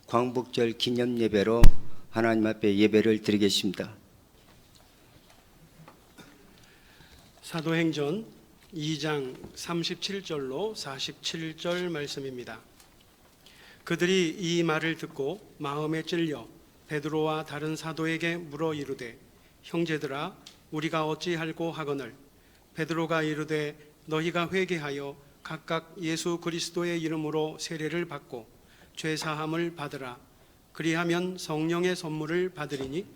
광복절 기념 예배로 하나님 앞에 예배를 드리겠습니다. 사도행전 2장 37절로 47절 말씀입니다. 그들이 이 말을 듣고 마음에 찔려 베드로와 다른 사도에게 물어 이르되, 형제들아, 우리가 어찌할꼬 하거늘. 베드로가 이르되, 너희가 회개하여 각각 예수 그리스도의 이름으로 세례를 받고 죄 사함을 받으라. 그리하면 성령의 선물을 받으리니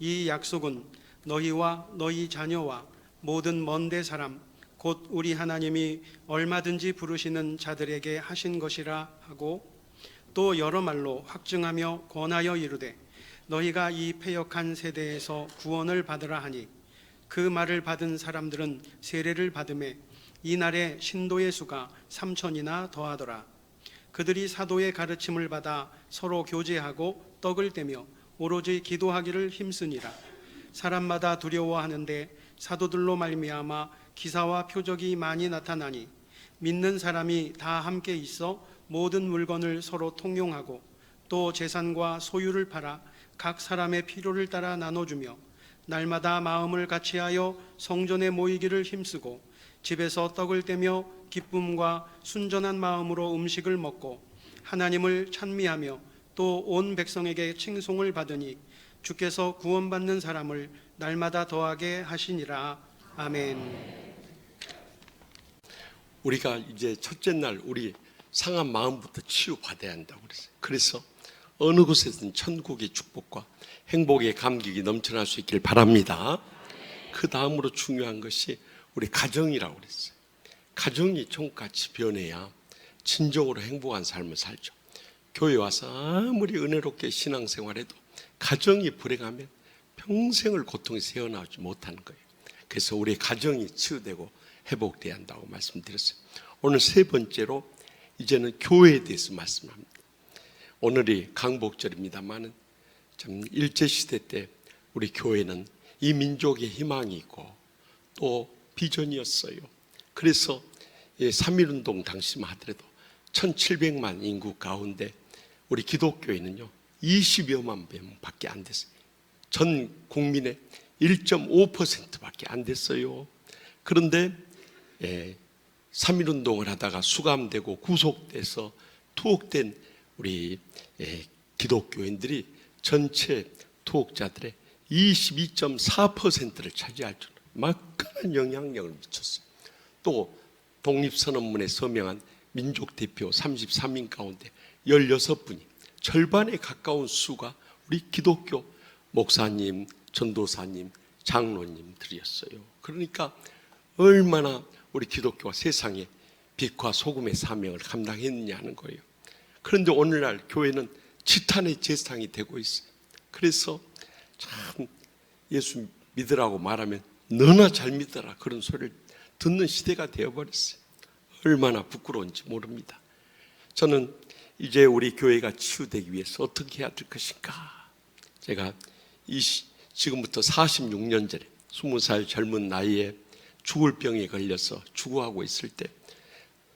이 약속은 너희와 너희 자녀와 모든 먼데 사람 곧 우리 하나님이 얼마든지 부르시는 자들에게 하신 것이라 하고, 또 여러 말로 확증하며 권하여 이르되, 너희가 이 패역한 세대에서 구원을 받으라 하니, 그 말을 받은 사람들은 세례를 받음에 이날에 신도의 수가 3,000이나 더하더라. 그들이 사도의 가르침을 받아 서로 교제하고 떡을 떼며 오로지 기도하기를 힘쓰니라. 사람마다 두려워하는데 사도들로 말미암아 기사와 표적이 많이 나타나니, 믿는 사람이 다 함께 있어 모든 물건을 서로 통용하고 또 재산과 소유를 팔아 각 사람의 필요를 따라 나눠주며 날마다 마음을 같이하여 성전에 모이기를 힘쓰고 집에서 떡을 떼며 기쁨과 순전한 마음으로 음식을 먹고 하나님을 찬미하며 또 온 백성에게 칭송을 받으니 주께서 구원받는 사람을 날마다 더하게 하시니라. 아멘. 우리가 이제 첫째 날 우리 상한 마음부터 치유받아야 한다고 그랬어요. 그래서 어느 곳에든 천국의 축복과 행복의 감격이 넘쳐날 수 있길 바랍니다. 그 다음으로 중요한 것이 우리 가정이라고 그랬어요. 가정이 종같이 변해야 진정으로 행복한 삶을 살죠. 교회 와서 아무리 은혜롭게 신앙생활해도 가정이 불행하면 평생을 고통에서 헤어나오지 못하는 거예요. 그래서 우리 가정이 치유되고 회복돼야 한다고 말씀드렸어요. 오늘 세 번째로 이제는 교회에 대해서 말씀합니다. 오늘이 강복절입니다만 참 일제시대 때 우리 교회는 이 민족의 희망이 있고 또 비전이었어요. 그래서 3.1운동 당시만 하더라도 1700만 인구 가운데 우리 기독교회는요 20여만 명밖에 안 됐어요. 전 국민의 1.5%밖에 안 됐어요. 그런데 3.1운동을 하다가 수감되고 구속돼서 투옥된 우리 기독교인들이 전체 투옥자들의 22.4%를 차지할 정도로 막강한 영향력을 미쳤어요. 또 독립선언문에 서명한 민족대표 33인 가운데 16분이 절반에 가까운 수가 우리 기독교 목사님, 전도사님, 장로님들이었어요. 그러니까 얼마나 우리 기독교가 세상에 빛과 소금의 사명을 감당했느냐는 거예요. 그런데 오늘날 교회는 지탄의 제상이 되고 있어요. 그래서 참 예수 믿으라고 말하면 너나 잘 믿어라 그런 소리를 듣는 시대가 되어버렸어요. 얼마나 부끄러운지 모릅니다. 저는 이제 우리 교회가 치유되기 위해서 어떻게 해야 될 것인가. 제가 지금부터 46년 전에 20살 젊은 나이에 죽을 병에 걸려서 죽어가고 있을 때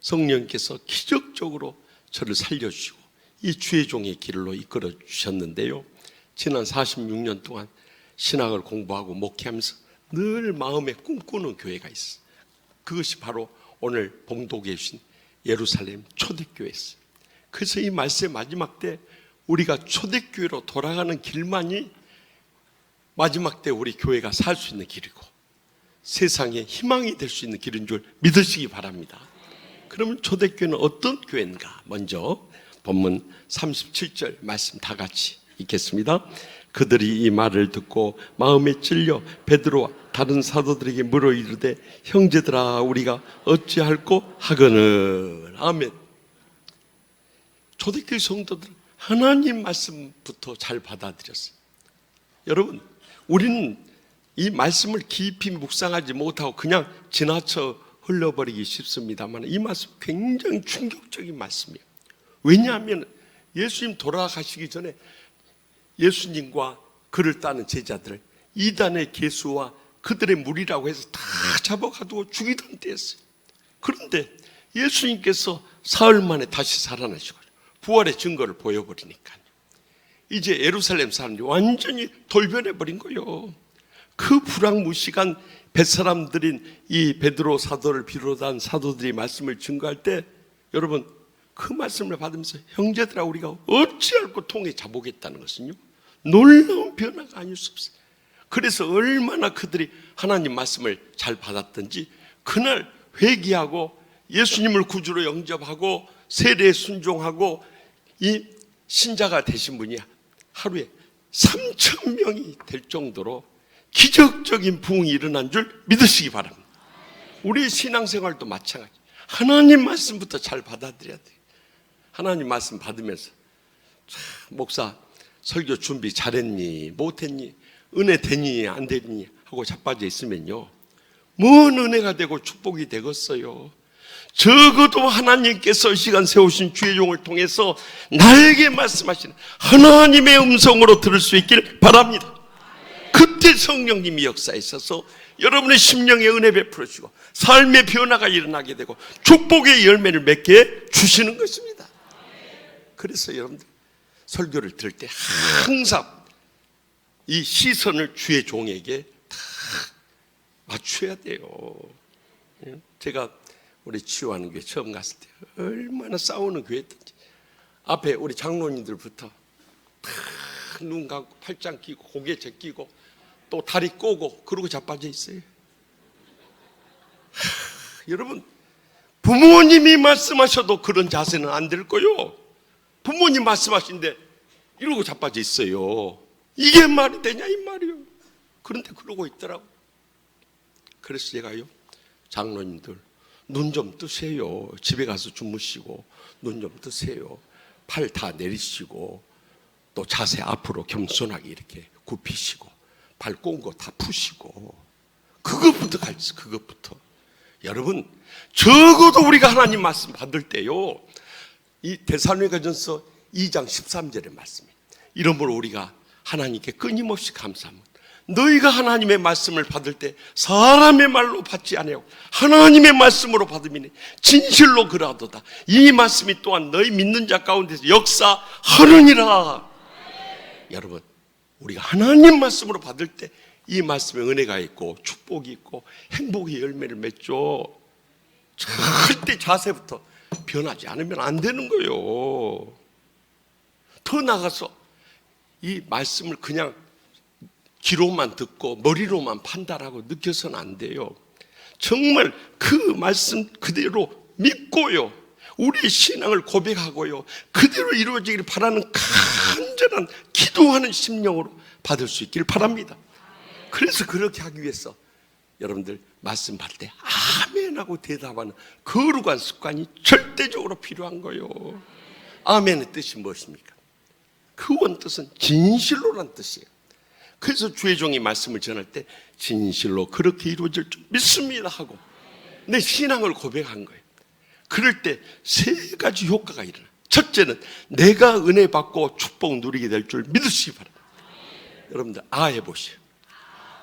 성령께서 기적적으로 저를 살려주시고 이 주의 종의 길로 이끌어 주셨는데요. 지난 46년 동안 신학을 공부하고 목회하면서 늘 마음에 꿈꾸는 교회가 있어요. 그것이 바로 오늘 봉독해 주신 예루살렘 초대교회였어요. 그래서 이 말씀의 마지막 때 우리가 초대교회로 돌아가는 길만이 마지막 때 우리 교회가 살 수 있는 길이고 세상에 희망이 될 수 있는 길인 줄 믿으시기 바랍니다. 그러면 초대교회는 어떤 교회인가? 먼저 본문 37절 말씀 다 같이 읽겠습니다. 그들이 이 말을 듣고 마음에 찔려 베드로와 다른 사도들에게 물어 이르되, 형제들아, 우리가 어찌할꼬 하거늘. 아멘. 초대교회 성도들은 하나님 말씀부터 잘 받아들였어요. 여러분, 우리는 이 말씀을 깊이 묵상하지 못하고 그냥 지나쳐 흘러버리기 쉽습니다만 이 말씀 굉장히 충격적인 말씀이에요. 왜냐하면 예수님 돌아가시기 전에 예수님과 그를 따르는 제자들을 이단의 개수와 그들의 무리라고 해서 다 잡아가지고 죽이던 때였어요. 그런데 예수님께서 사흘 만에 다시 살아나시고 부활의 증거를 보여버리니까요. 이제 예루살렘 사람들이 완전히 돌변해버린 거예요. 그 불황무시간 뱃사람들인 이 베드로 사도를 비롯한 사도들이 말씀을 증거할 때 여러분 그 말씀을 받으면서 형제들아 우리가 어찌할고 통해 자보겠다는 것은요 놀라운 변화가 아닐 수 없어요. 그래서 얼마나 그들이 하나님 말씀을 잘 받았던지 그날 회개하고 예수님을 구주로 영접하고 세례에 순종하고 이 신자가 되신 분이 하루에 3,000명이 될 정도로 기적적인 부흥이 일어난 줄 믿으시기 바랍니다. 우리의 신앙생활도 마찬가지. 하나님 말씀부터 잘 받아들여야 돼요. 하나님 말씀 받으면서 목사 설교 준비 잘했니 못했니 은혜 되니 안 되니 하고 자빠져 있으면요 뭔 은혜가 되고 축복이 되겠어요. 적어도 하나님께서 시간 세우신 주의 종을 통해서 나에게 말씀하시는 하나님의 음성으로 들을 수 있길 바랍니다. 그때 성령님이 역사에 있어서 여러분의 심령에 은혜 베풀어 주시고 삶의 변화가 일어나게 되고 축복의 열매를 맺게 해 주시는 것입니다. 그래서 여러분들 설교를 들을 때 항상 이 시선을 주의 종에게 다 맞춰야 돼요. 제가 우리 치유하는 교회 처음 갔을 때 얼마나 싸우는 교회였던지 앞에 우리 장로님들부터 눈 감고 팔짱 끼고 고개 제끼고 또 다리 꼬고 그러고 자빠져 있어요. 여러분 부모님이 말씀하셔도 그런 자세는 안 될 거요. 부모님 말씀하신데 이러고 자빠져 있어요. 이게 말이 되냐 이 말이요. 그런데 그러고 있더라고. 그래서 제가요 장로님들 눈 좀 뜨세요. 집에 가서 주무시고 눈 좀 뜨세요. 팔 다 내리시고 또 자세 앞으로 겸손하게 이렇게 굽히시고 발 꼬은 거 다 푸시고 그것부터 가르쳐. 그것부터 여러분 적어도 우리가 하나님 말씀 받을 때요 이 데살로니가전서 2장 13절의 말씀이에요. 이러므로 우리가 하나님께 끊임없이 감사합니다. 너희가 하나님의 말씀을 받을 때 사람의 말로 받지 아니하고 하나님의 말씀으로 받으면 진실로 그러하도다. 이 말씀이 또한 너희 믿는 자 가운데서 역사하느니라. 여러분 우리가 하나님 말씀으로 받을 때 이 말씀에 은혜가 있고 축복이 있고 행복의 열매를 맺죠. 절대 자세부터 변하지 않으면 안 되는 거예요. 더 나가서 이 말씀을 그냥 귀로만 듣고 머리로만 판단하고 느껴서는 안 돼요. 정말 그 말씀 그대로 믿고요 우리의 신앙을 고백하고요 그대로 이루어지기를 바라는 간절한 기도하는 심령으로 받을 수 있기를 바랍니다. 그래서 그렇게 하기 위해서 여러분들 말씀 받을 때 아멘하고 대답하는 거룩한 습관이 절대적으로 필요한 거예요. 아멘의 뜻이 무엇입니까? 그 원뜻은 진실로란 뜻이에요. 그래서 주의 종이 말씀을 전할 때 진실로 그렇게 이루어질 줄 믿습니다 하고 내 신앙을 고백한 거예요. 그럴 때 세 가지 효과가 일어나. 첫째는 내가 은혜 받고 축복 누리게 될 줄 믿으시기 바랍니다. 여러분들 아 해보세요.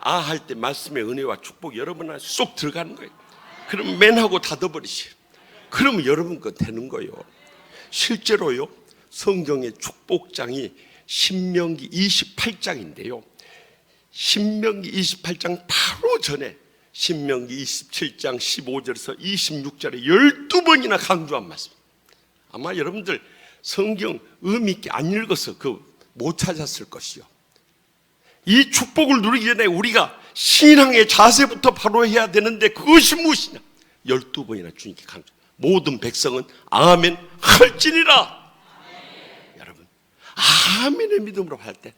아 할 때 말씀의 은혜와 축복이 여러분 안에 쏙 들어가는 거예요. 그럼 맨하고 닫아버리세요. 그러면 여러분 거 되는 거예요. 실제로요 성경의 축복장이 신명기 28장인데요 신명기 28장 바로 전에 신명기 27장 15절에서 26절에 12번이나 강조한 말씀. 아마 여러분들 성경 의미 있게 안 읽어서 못 찾았을 것이요. 이 축복을 누리기 전에 우리가 신앙의 자세부터 바로 해야 되는데 그것이 무엇이냐? 12번이나 주님께 강조. 모든 백성은 아멘 할지니라. 여러분 아멘의 믿음으로 할 때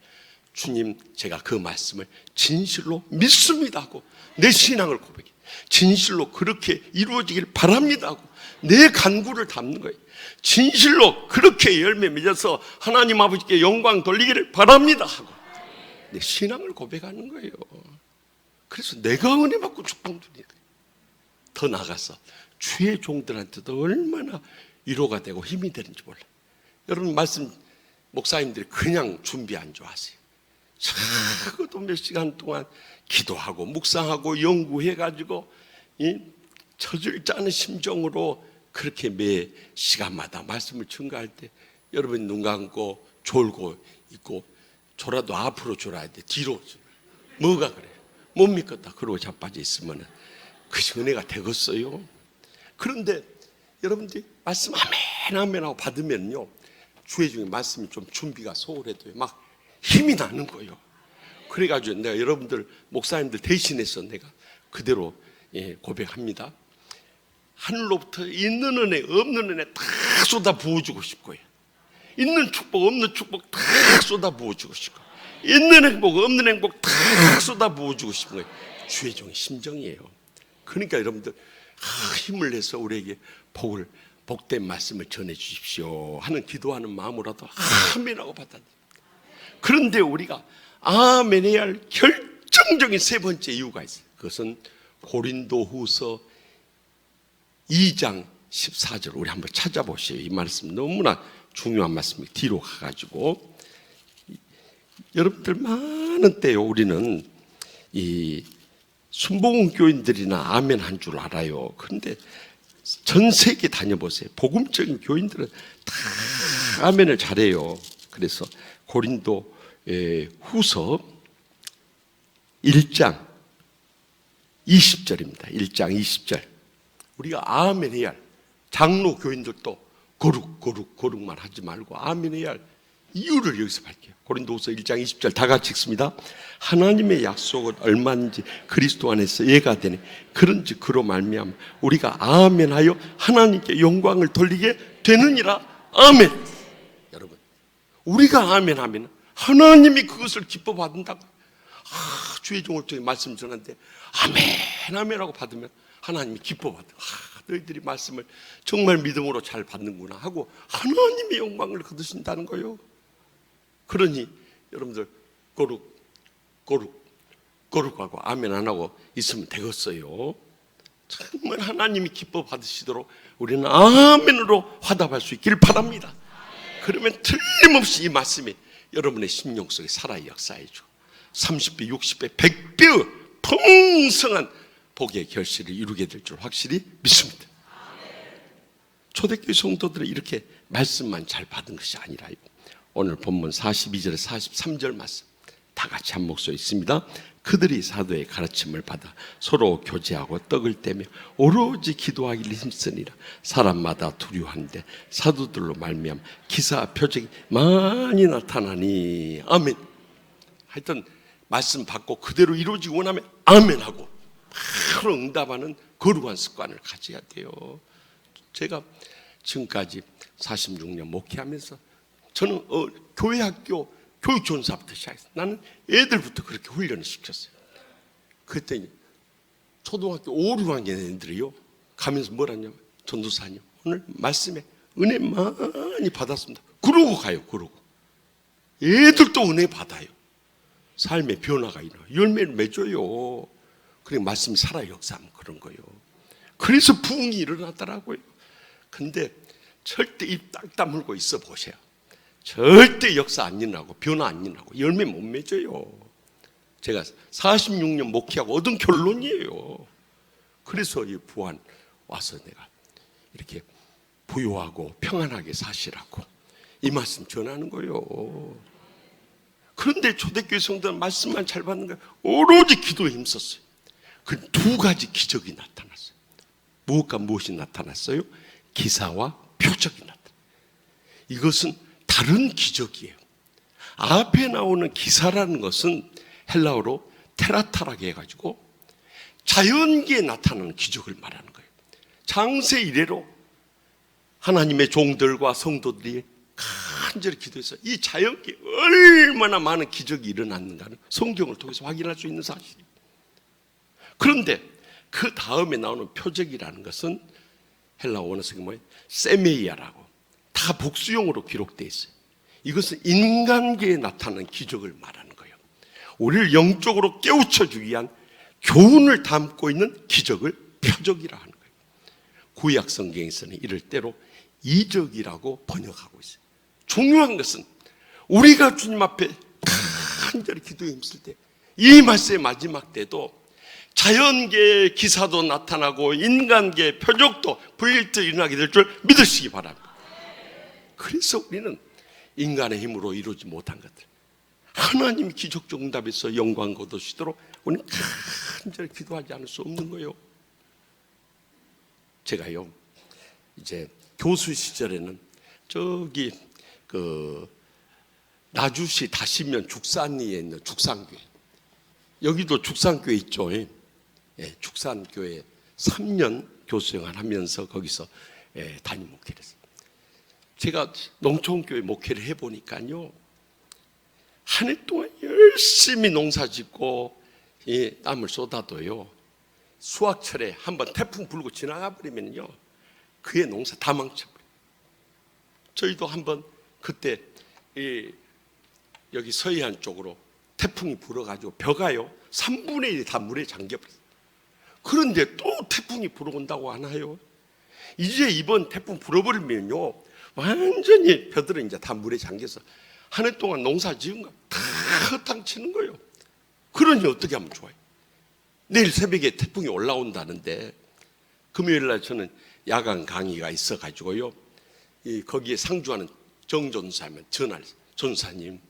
주님 제가 그 말씀을 진실로 믿습니다 하고 내 신앙을 고백해 진실로 그렇게 이루어지길 바랍니다 하고 내 간구를 담는 거예요. 진실로 그렇게 열매 맺어서 하나님 아버지께 영광 돌리기를 바랍니다 하고 내 신앙을 고백하는 거예요. 그래서 내가 은혜 받고 축복 누리는 거예요. 더 나아가서 주의 종들한테도 얼마나 위로가 되고 힘이 되는지 몰라요. 여러분 말씀 목사님들이 그냥 준비 안 좋아하세요. 적어도 몇 시간 동안 기도하고 묵상하고 연구해가지고 이 저질지 않은 심정으로 그렇게 매 시간마다 말씀을 증거할 때 여러분 눈 감고 졸고 있고 졸아도 앞으로 졸아야 돼. 뒤로. 뭐가 그래요? 못 믿겠다. 그러고 자빠져 있으면 그것이 은혜가 되겠어요. 그런데 여러분들이 말씀 아멘 아멘 하고 받으면요, 주의 중에 말씀이 좀 준비가 소홀해도요 막 힘이 나는 거예요. 그래가지고 내가 여러분들 목사님들 대신해서 내가 그대로 고백합니다. 하늘로부터 있는 은혜 없는 은혜 다 쏟아 부어주고 싶고요, 있는 축복 없는 축복 다 쏟아 부어주고 싶고, 있는 행복 없는 행복 다 쏟아 부어주고 싶은 거예요. 주의 종의 심정이에요. 그러니까 여러분들 힘을 내서 우리에게 복된 말씀을 전해 주십시오 하는 기도하는 마음으로라도 아멘하고 받아들여요. 그런데 우리가 아멘해야 할 결정적인 세 번째 이유가 있어요. 그것은 고린도후서 2장 14절 우리 한번 찾아보세요. 이 말씀 너무나 중요한 말씀이 뒤로 가가지고, 여러분들 많은 때요 우리는 이 순복음 교인들이나 아멘 한 줄 알아요. 그런데 전 세계 다녀보세요. 복음적인 교인들은 다 아멘을 잘해요. 그래서 고린도 후서 1장 20절입니다. 1장 20절. 우리가 아멘 해야 할, 장로 교인들도 거룩만 하지 말고 아멘 해야 할 이유를 여기서 밝혀요. 고린도후서 1장 20절 다 같이 읽습니다. 하나님의 약속은 얼마든지 그리스도 안에서 예가 되네. 그런즉 그로 말미암아 우리가 아멘하여 하나님께 영광을 돌리게 되느니라. 아멘. 여러분, 우리가 아멘하면 하나님이 그것을 기뻐 받는다고. 주의 종을 통해 말씀 전하는데 아멘하고 받으면 하나님이 기뻐 받아. 너희들이 말씀을 정말 믿음으로 잘 받는구나 하고 하나님의 영광을 거두신다는 거예요. 그러니 여러분들 거룩하고 아멘 안 하고 있으면 되겠어요. 정말 하나님이 기뻐 받으시도록 우리는 아멘으로 화답할 수 있기를 바랍니다. 그러면 틀림없이 이 말씀이 여러분의 심령 속에 살아 역사해줘 30배, 60배, 100배의 풍성한 복의 결실을 이루게 될 줄 확실히 믿습니다. 초대교회 성도들은 이렇게 말씀만 잘 받은 것이 아니라요, 오늘 본문 42절 43절 말씀 다 같이 한 목소리 있습니다. 그들이 사도의 가르침을 받아 서로 교제하고 떡을 떼며 오로지 기도하기를 힘쓰니라. 사람마다 두려워하는데 사도들로 말미암아 기사 표적이 많이 나타나니. 아멘. 하여튼 말씀 받고 그대로 이루어지기 원하면 아멘하고 바로 응답하는 거룩한 습관을 가져야 돼요. 제가 지금까지 46년 목회하면서 저는 교회 학교 교육전사부터 시작했어요. 나는 애들부터 그렇게 훈련을 시켰어요. 그랬더니 초등학교 5, 6학년 애들이요 가면서 뭐라냐면, 전도사님 오늘 말씀에 은혜 많이 받았습니다. 그러고 가요. 그러고 애들도 은혜 받아요. 삶의 변화가 일어나요. 열매를 맺어요. 그리고 말씀이 살아 역사하면 그런 거예요. 그래서 부흥이 일어나더라고요. 근데 절대 입 딱 다물고 있어 보세요. 절대 역사 안 일어나고 변화 안 일어나고 열매 못 맺어요. 제가 46년 목회하고 얻은 결론이에요. 그래서 이 부안 와서 내가 이렇게 부유하고 평안하게 사시라고 이 말씀 전하는 거예요. 그런데 초대교회 성도는 말씀만 잘 받는 거예요. 오로지 기도에 힘썼어요. 그 두 가지 기적이 나타났어요. 무엇과 무엇이 나타났어요? 기사와 표적이 나타났어요. 이것은 다른 기적이에요. 앞에 나오는 기사라는 것은 헬라어로 테라타라고 해가지고 자연계에 나타나는 기적을 말하는 거예요. 창세 이래로 하나님의 종들과 성도들이 간절히 기도해서 이 자연계에 얼마나 많은 기적이 일어났는가는 성경을 통해서 확인할 수 있는 사실이에요. 그런데 그 다음에 나오는 표적이라는 것은 헬라어 원어성이 뭐예요? 세메이아라고 다 복수용으로 기록되어 있어요. 이것은 인간계에 나타나는 기적을 말하는 거예요. 우리를 영적으로 깨우쳐주기 위한 교훈을 담고 있는 기적을 표적이라 하는 거예요. 구약 성경에서는 이를 때로 이적이라고 번역하고 있어요. 중요한 것은 우리가 주님 앞에 간절히 기도에 힘쓸 때 이 말씀의 마지막 때도 자연계의 기사도 나타나고 인간계의 표적도 불일듯 일어나게 될 줄 믿으시기 바랍니다. 그래서 우리는 인간의 힘으로 이루지 못한 것들 하나님이 기적적 응답해서 영광 거두시도록 우리는 간절히 기도하지 않을 수 없는 거예요. 제가요 이제 교수 시절에는 저기 나주시 다시면 죽산리에 있는 죽산교회, 여기도 죽산교회 있죠. 예, 죽산교회 3년 교수생활 하면서 거기서 담임 목회를 했어요. 제가 농촌교회 목회를 해보니까요, 한 해 동안 열심히 농사 짓고 땀을 쏟아도요, 수확철에 한번 태풍 불고 지나가 버리면요, 그의 농사 다 망쳐버려요. 저희도 한번 그때 여기 서해안 쪽으로 태풍이 불어가지고 벼가요 3분의 1이 다 물에 잠겨버렸어요. 그런데 또 태풍이 불어온다고 하나요? 이제 이번 태풍 불어버리면요 완전히 벼들은 이제 다 물에 잠겨서 한 해 동안 농사 지은 거 다 헛탕치는 거예요. 그러니 어떻게 하면 좋아요? 내일 새벽에 태풍이 올라온다는데 금요일 날 저는 야간 강의가 있어가지고요, 거기에 상주하는 정전사님 전화를 했어요. 전사님,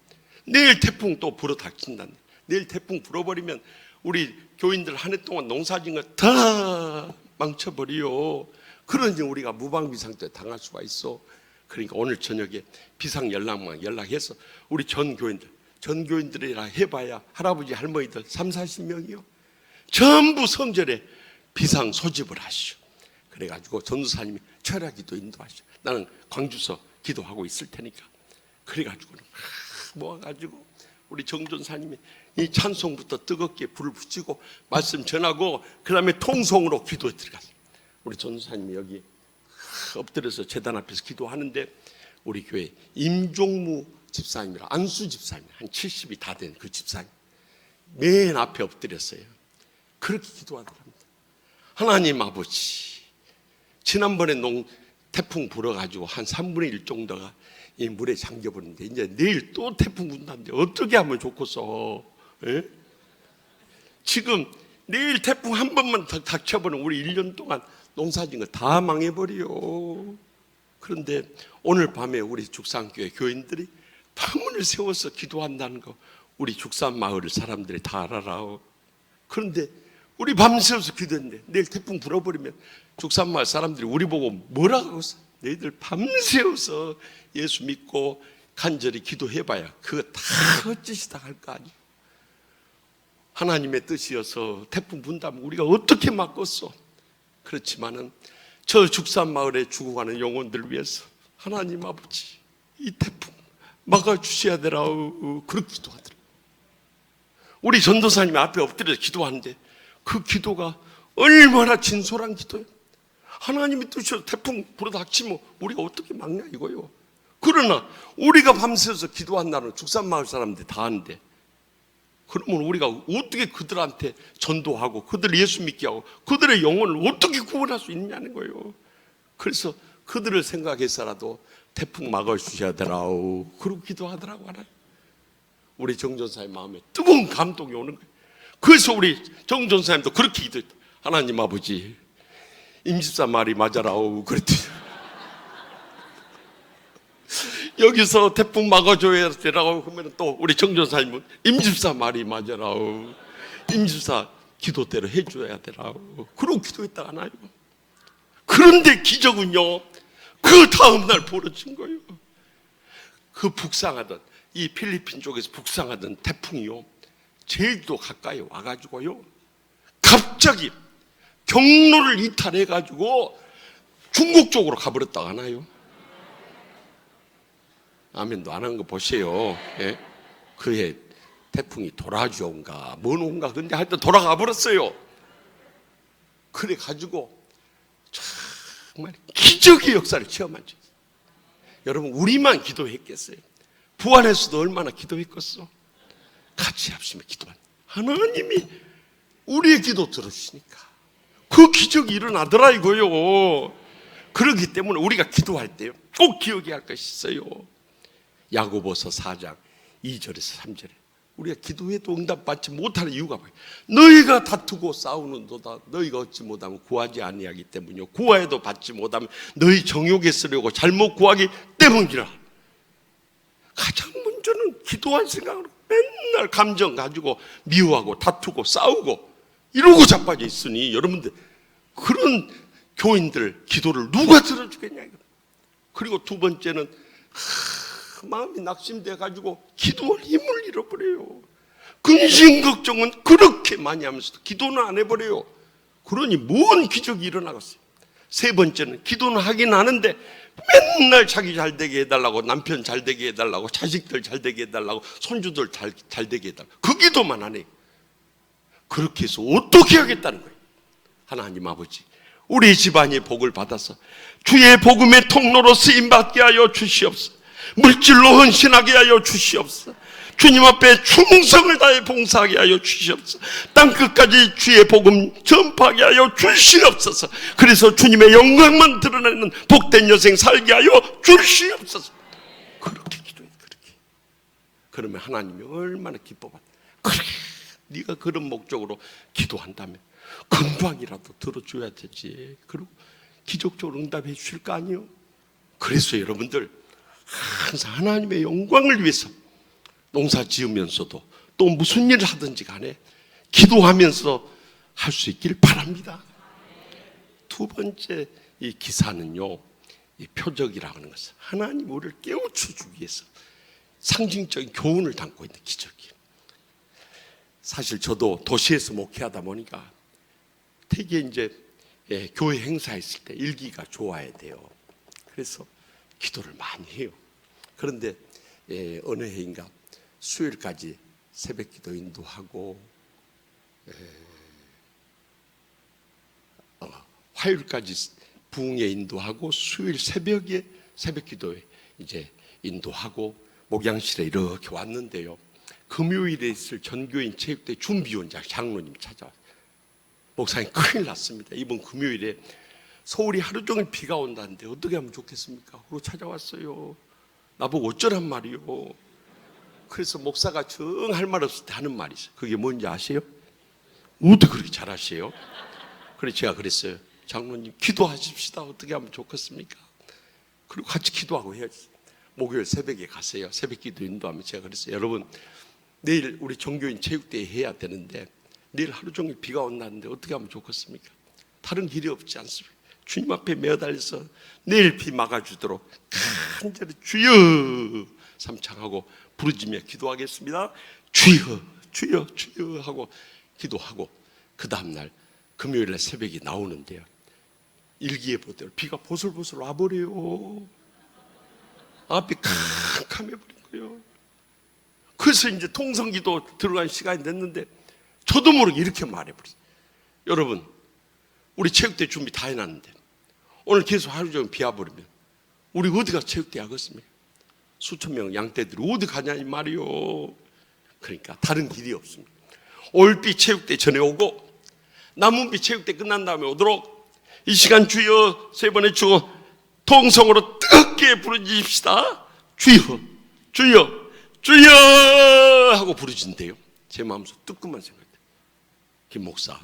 내일 태풍 또 불어닥친다는데 내일 태풍 불어버리면 우리 교인들 한 해 동안 농사진 거 다 망쳐버려. 그러니 우리가 무방비상때 당할 수가 있어. 그러니까 오늘 저녁에 비상 연락만 연락해서 우리 전 교인들이라 해봐야 할아버지 할머니들 30-40명이요 전부 성전에 비상 소집을 하시오. 그래가지고 전도사님이 철야기도 인도하시오. 나는 광주서 기도하고 있을 테니까. 그래가지고는 모아가지고 우리 정전사님이 이 찬송부터 뜨겁게 불을 붙이고 말씀 전하고 그 다음에 통성으로 기도에 들어갔어요. 우리 전도사님이 여기 엎드려서 제단 앞에서 기도하는데 우리 교회 임종무 집사님이라 안수 집사님 한 70이 다 된 그 집사님 맨 앞에 엎드렸어요. 그렇게 기도하더랍니다. 하나님 아버지, 지난번에 태풍 불어가지고 한 3분의 1 정도가 이 물에 잠겨버렸는데 이제 내일 또 태풍 분다는데 어떻게 하면 좋겠어? 에? 지금 내일 태풍 한 번만 닥쳐버리면 우리 1년 동안 농사진 거 다 망해버려. 그런데 오늘 밤에 우리 죽산교회 교인들이 밤문을 세워서 기도한다는 거 우리 죽산 마을 사람들이 다 알아라. 그런데 우리 밤새워서 기도했는데 내일 태풍 불어버리면 죽산 마을 사람들이 우리 보고 뭐라고 하겠어? 너희들 밤새워서 예수 믿고 간절히 기도해봐야 그거 다 헛짓이다 할 거 아니에요. 하나님의 뜻이어서 태풍 분다면 우리가 어떻게 막겠어? 그렇지만은 저 죽산 마을에 죽어가는 영혼들을 위해서 하나님 아버지 이 태풍 막아주셔야 되라. 그렇게 기도하더라. 우리 전도사님이 앞에 엎드려서 기도하는데 그 기도가 얼마나 진솔한 기도예요. 하나님이 뜻이어서 태풍 불어닥치면 우리가 어떻게 막냐 이거예요. 그러나 우리가 밤새서 기도한다는 죽산 마을 사람들 다 아는데 그러면 우리가 어떻게 그들한테 전도하고 그들 예수 믿게 하고 그들의 영혼을 어떻게 구원할 수 있냐는 거예요. 그래서 그들을 생각해서라도 태풍 막아주셔야 되라오. 그러고 기도하더라고 하나님. 우리 정전사의 마음에 뜨거운 감동이 오는 거예요. 그래서 우리 정전사님도 그렇게 기도했다. 하나님 아버지 임집사 말이 맞아라오. 그랬더니 여기서 태풍 막아줘야 되라고 하면 또 우리 정전사님은 임집사 말이 맞아라오. 임집사 기도대로 해줘야 되라고. 그러고 기도했다 하나요. 그런데 기적은요 그 다음날 벌어진 거예요. 그 북상하던 이 필리핀 쪽에서 북상하던 태풍이요 제주도 가까이 와가지고요 갑자기 경로를 이탈해가지고 중국 쪽으로 가버렸다 하나요. 아멘도 안 한 거 보세요. 예? 그해 태풍이 도라지온가 뭔 온가 근데 하여튼 돌아가 버렸어요. 그래 가지고 정말 기적의 역사를 체험한 적 있어요. 여러분 우리만 기도했겠어요? 부안에서도 얼마나 기도했겠어? 같이 합심해 기도한 하나님이 우리의 기도 들어주시니까 그 기적이 일어나더라 이거요. 그렇기 때문에 우리가 기도할 때요 꼭 기억해야 할 것이 있어요. 야고보서 4장 2절에서 3절에 우리가 기도해도 응답받지 못하는 이유가 뭐예요? 너희가 다투고 싸우는도다 너희가 얻지 못하면 구하지 아니하기 때문이요 구하여도 받지 못하면 너희 정욕에 쓰려고 잘못 구하기 때문이라. 가장 먼저는 기도한 생각으로 맨날 감정 가지고 미워하고 다투고 싸우고 이러고 자빠져 있으니 여러분들 그런 교인들 기도를 누가 들어주겠냐. 그리고 두 번째는 마음이 낙심돼 가지고 기도할 힘을 잃어버려요. 근심 걱정은 그렇게 많이 하면서도 기도는 안 해버려요. 그러니 뭔 기적이 일어나겠어요. 세 번째는 기도는 하긴 하는데 맨날 자기 잘 되게 해달라고, 남편 잘 되게 해달라고, 자식들 잘 되게 해달라고, 손주들 잘 되게 해달라고 그 기도만 안 해요. 그렇게 해서 어떻게 하겠다는 거예요. 하나님 아버지, 우리 집안이 복을 받아서 주의 복음의 통로로 쓰임받게 하여 주시옵소서. 물질로 헌신하게 하여 주시옵소서. 주님 앞에 충성을 다해 봉사하게 하여 주시옵소서. 땅끝까지 주의 복음 전파하게 하여 주시옵소서. 그래서 주님의 영광만 드러내는 복된 여생 살게 하여 주시옵소서. 그렇게 기도해. 그렇게. 그러면 하나님이 얼마나 기뻐받아. 그래, 네가 그런 목적으로 기도한다면 금방이라도 들어줘야 되지. 그리고 기적적으로 응답해 주실 거 아니에요. 그래서 여러분들 항상 하나님의 영광을 위해서 농사 지으면서도 또 무슨 일을 하든지 간에 기도하면서 할 수 있길 바랍니다. 두 번째 이 기사는요, 이 표적이라고 하는 것은 하나님 우리를 깨우쳐주기 위해서 상징적인 교훈을 담고 있는 기적이에요. 사실 저도 도시에서 목회하다 보니까 되게 이제 교회 행사했을 때 일기가 좋아야 돼요. 그래서 기도를 많이 해요. 그런데 어느 해인가 수요일까지 새벽기도 인도하고 화요일까지 부흥회 인도하고 수요일 새벽에 새벽기도에 이제 인도하고 목양실에 이렇게 왔는데요. 금요일에 있을 전교인 체육대 준비원장 장로님 찾아왔어요. 목사님 큰일 났습니다. 이번 금요일에 서울이 하루 종일 비가 온다는데 어떻게 하면 좋겠습니까? 그러고 찾아왔어요. 나보고 어쩌란 말이요. 그래서 목사가 정 할 말 없을 때 하는 말이 있어요. 그게 뭔지 아세요? 어떻게 그렇게 잘하세요? 그래서 제가 그랬어요. 장로님 기도하십시다. 어떻게 하면 좋겠습니까? 그리고 같이 기도하고 해야지. 목요일 새벽에 가세요. 새벽기도 인도하면 제가 그랬어요. 여러분 내일 우리 종교인 체육대회 해야 되는데 내일 하루 종일 비가 온다는데 어떻게 하면 좋겠습니까? 다른 길이 없지 않습니까? 주님 앞에 매어달려서 내일 비 막아주도록 간절히 주여 삼창하고 부르짖며 기도하겠습니다. 주여 주여 주여 하고 기도하고 그 다음날 금요일날 새벽이 나오는데요. 일기에 보대로 비가 보슬보슬 와버려요. 앞이 캄캄해버린 거예요. 그래서 이제 통성기도 들어간 시간이 됐는데 저도 모르게 이렇게 말해버렸어요. 여러분 우리 체육대 준비 다 해놨는데 오늘 계속 하루 종일 비 와버리면 우리 어디 가서 체육대 하겠습니까? 수천 명 양떼들이 어디 가냐 이 말이요. 그러니까 다른 길이 없습니다. 올비 체육대 전에 오고 남은비 체육대 끝난 다음에 오도록 이 시간 주여 세 번의 주어 통성으로 뜨겁게 부르짖읍시다. 주여 주여 주여 하고 부르짖는데요. 제 마음속에 뜨끔한 생각이 들어요. 김 목사,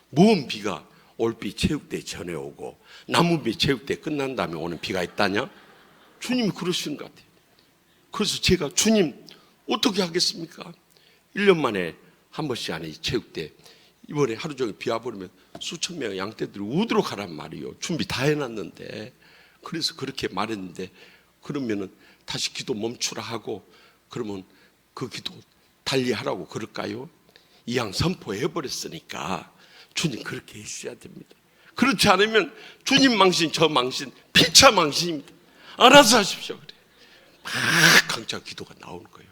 무슨 비가 올비 체육대 전에 오고 남은비 체육대 끝난 다음에 오는 비가 있다냐? 주님이 그러시는 것 같아요. 그래서 제가 주님 어떻게 하겠습니까? 1년 만에 한 번씩 하는 이 체육대 이번에 하루 종일 비 와버리면 수천 명의 양떼들이 어디로 가란 말이요. 준비 다 해놨는데. 그래서 그렇게 말했는데 그러면은 다시 기도 멈추라 하고 그러면 그 기도 달리하라고 그럴까요? 이왕 선포해버렸으니까 주님 그렇게 해주셔야 됩니다. 그렇지 않으면 주님 망신 저 망신 피차 망신입니다. 알아서 하십시오. 그래. 막 강자 기도가 나오는 거예요.